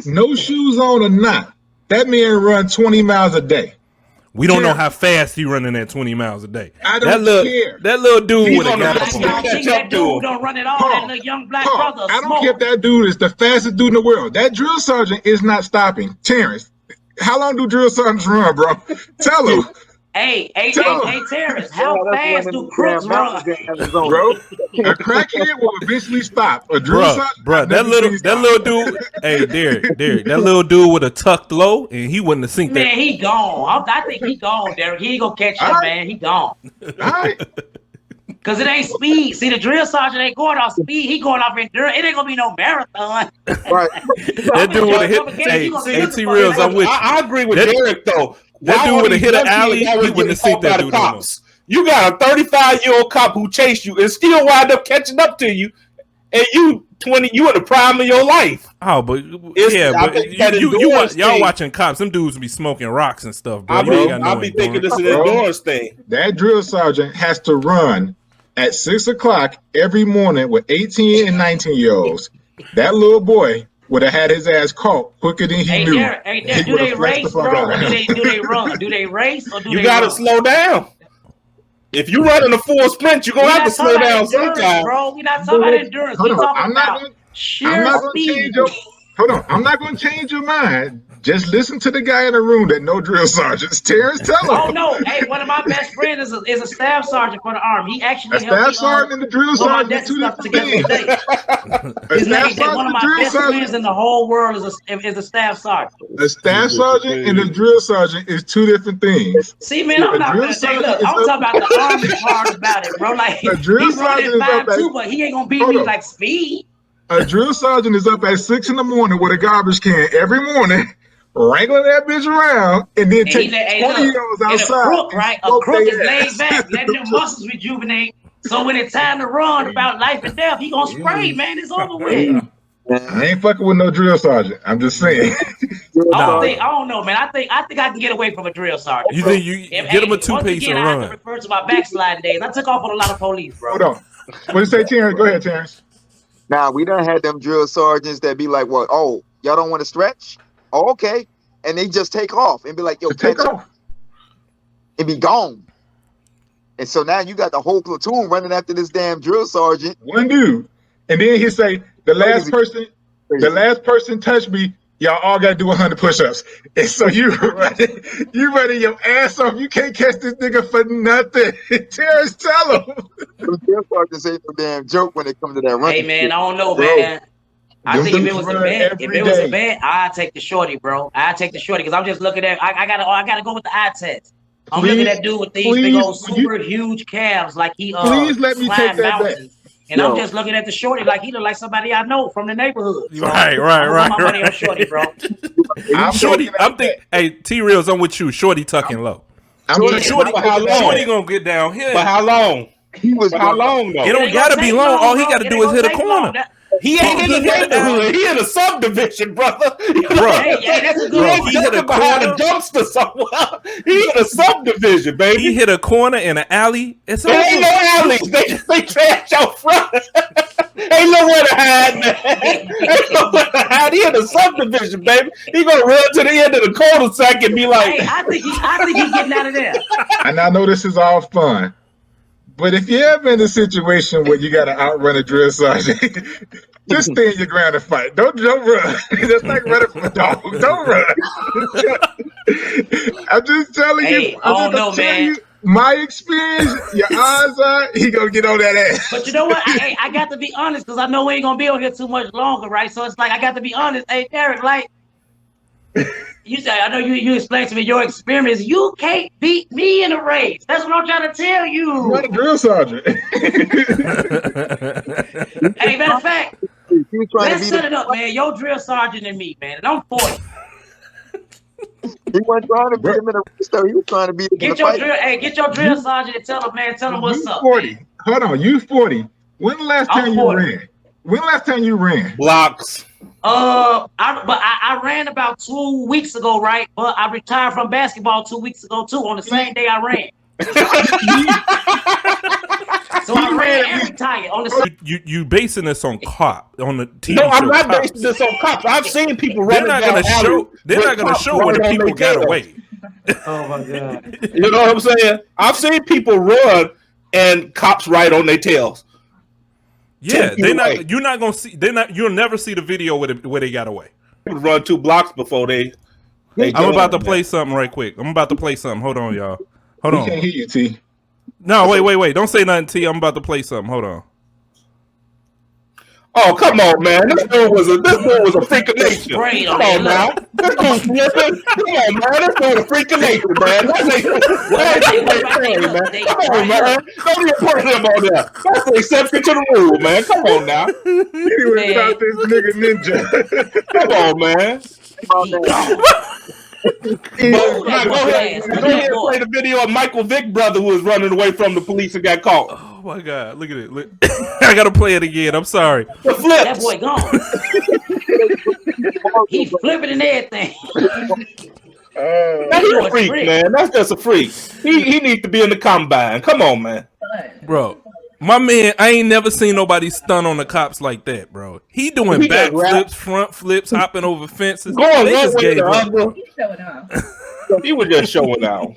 S9: No shoes on or not. That man run 20 miles a day.
S1: We don't know how fast he running at 20 miles a day.
S9: I don't care.
S1: That little dude would have got
S13: up. That dude don't run it all. That little young black brother.
S9: I don't care if that dude is the fastest dude in the world. That drill sergeant is not stopping. Terrence, how long do drill sergeants run, bro? Tell him.
S13: Hey, Terrence, how fast do crooks run?
S9: Bro, a crackhead will eventually stop. A drill sergeant,
S1: bro, that little dude, hey, Derek, that little dude with a tucked low, and he wouldn't have synced that.
S13: Man, he gone. I think he gone, Derek. He ain't gonna catch him, man. He gone.
S9: All right.
S13: Cause it ain't speed. See, the drill sergeant ain't going off speed. He going off endurance. It ain't gonna be no marathon.
S12: Right.
S1: That dude would have hit. Hey, T-Reals, I'm with you.
S7: I agree with Derek though.
S1: That dude would have hit an alley. He wouldn't have seen that dude no more.
S7: You got a 35-year-old cop who chased you and still wind up catching up to you, and you 20. You in the prime of your life.
S1: Oh, but y'all watching cops? Them dudes be smoking rocks and stuff, bro.
S7: I'll be thinking this is an endurance thing.
S9: That drill sergeant has to run at 6 o'clock every morning with 18 and 19-year-olds. That little boy would have had his ass caught quicker than he knew.
S13: Do they race, bro? Or do they run? Do they race or do they run?
S7: You gotta slow down. If you run in a full sprint, you're gonna have to slow down sometime.
S13: Bro, we're not talking about endurance. We're talking about sheer speed.
S9: Hold on, I'm not gonna change your mind. Just listen to the guy in the room that know drill sergeants. Terrence, tell him.
S13: Oh no! Hey, one of my best friends is a staff sergeant for the Army. He actually
S9: a staff sergeant and the drill sergeant are two different things.
S13: His name, one of my best friends in the whole world is a staff sergeant.
S9: A staff sergeant and a drill sergeant is two different things.
S13: See, man, I'm not gonna say. Look, I'm talking about the Army part about it, bro. Like he's running 5'2", but he ain't gonna beat me like speed.
S9: A drill sergeant is up at 6 in the morning with a garbage can every morning, wrangling that bitch around, and then take 20-year-olds outside.
S13: A crook is laid back, letting them muscles rejuvenate. So when it's time to run about life and death, he gonna spray, man. It's over with.
S9: I ain't fucking with no drill sergeant. I'm just saying.
S13: I don't know, man. I think I can get away from a drill sergeant.
S1: You think you get him a 2-piece and run?
S13: I have to refer to my backsliding days. I took off on a lot of police, bro.
S9: Hold on. What do you say, Terrence? Go ahead, Terrence.
S12: Now, we done had them drill sergeants that be like, "What? Oh, y'all don't want to stretch? Oh, okay." And they just take off and be like, "Yo, catch up," and be gone. And so now you got the whole platoon running after this damn drill sergeant.
S9: One dude, and then he say, "The last person touched me. Y'all all gotta do 100 push-ups." And so you running your ass off. You can't catch this nigga for nothing. Terrence, tell him.
S12: The drill sergeants ain't no damn joke when it comes to that running.
S13: Hey man, I don't know, man. I think if it was a bet, I'd take the shorty, bro. I'd take the shorty because I'm just looking at. I gotta go with the eye test. I'm looking at dude with these big old super huge calves, like he
S9: please let me take that bet.
S13: And I'm just looking at the shorty like he look like somebody I know from the neighborhood. So
S1: right.
S13: My money on shorty, bro.
S1: I'm thinking. Hey, T-Reals, I'm with you. Shorty tucking low.
S7: Shorty
S1: gonna get down here.
S7: For how long? For how long though?
S1: It don't gotta be long. All he gotta do is hit a corner.
S7: He ain't in the neighborhood. He in a subdivision, brother.
S1: Bro,
S13: hey, that's a good
S7: He hit a behind a dumpster somewhere. He in a subdivision, baby.
S1: He hit a corner in an alley. It's
S7: over. Ain't no alleys. They trash out front. Ain't nowhere to hide, man. Ain't nowhere to hide. He in a subdivision, baby. He gonna run to the end of the cul-de-sac and be like,
S13: "Hey, I think he's getting out of there."
S9: And I know this is all fun. But if you ever in a situation where you got to outrun a drill sergeant, just stay in your ground and fight. Don't run. That's like running from a dog. Don't run. I'm just telling you.
S13: I don't know, man.
S9: my experience, your odds are he gonna get on that ass.
S13: But you know what? I got to be honest because I know we ain't gonna be on here too much longer, right? So it's like I got to be honest. Hey, Derek, like you said, I know you explained to me your experience. You can't beat me in a race. That's what I'm trying to tell you.
S9: You're not a drill sergeant.
S13: Hey, matter of fact, let's set it up, man. Your drill sergeant and me, man. And I'm 40.
S12: He wasn't trying to beat him in a race, though. He was trying to beat him
S13: Get your drill, hey, get your drill sergeant and tell him, man, tell him what's up.
S9: 40.
S13: Man.
S9: Hold on, you 40. When the last time you ran? When the last time you ran?
S7: Blocks.
S13: I ran about 2 weeks ago, right? But I retired from basketball 2 weeks ago too. On the same day I ran. So I ran and retired on the same.
S1: You basing this on cop on the TV
S7: No, I'm
S1: show
S7: not
S1: Cops.
S7: basing this on cops. I've seen people running.
S1: They're not gonna show. They're not gonna show where the people got away.
S3: Oh my god!
S7: You know what I'm saying? I've seen people run and cops right on their tails.
S1: Yeah, they're not. You're not gonna see. They're not. You'll never see the video where they got away.
S7: Run 2 blocks before they
S1: I'm about to play something right quick. I'm about to play something. Hold on, y'all. Hold on.
S9: We can't hear you, T.
S1: No, wait. Don't say nothing, T. I'm about to play something. Hold on.
S7: Oh, come on, man. This dude was a freak of nature. Come on now. This dude's flipping. Come on, man. This dude a freak of nature, man. Come on, man. Don't even put him on there. That's the exception to the rule, man. Come on now.
S9: He was about this nigga ninja.
S7: Come on, man. Go ahead and play the video of Michael Vick brother who was running away from the police and got caught.
S1: Oh my god, look at it. I gotta play it again. I'm sorry.
S13: The flip. That boy gone. He flipping and everything.
S7: That's a freak, man. That's just a freak. He needs to be in the combine. Come on, man.
S1: Bro. My man, I ain't never seen nobody stun on the cops like that, bro. He doing back flips, front flips, hopping over fences.
S7: Going one way or the other. He was just showing out.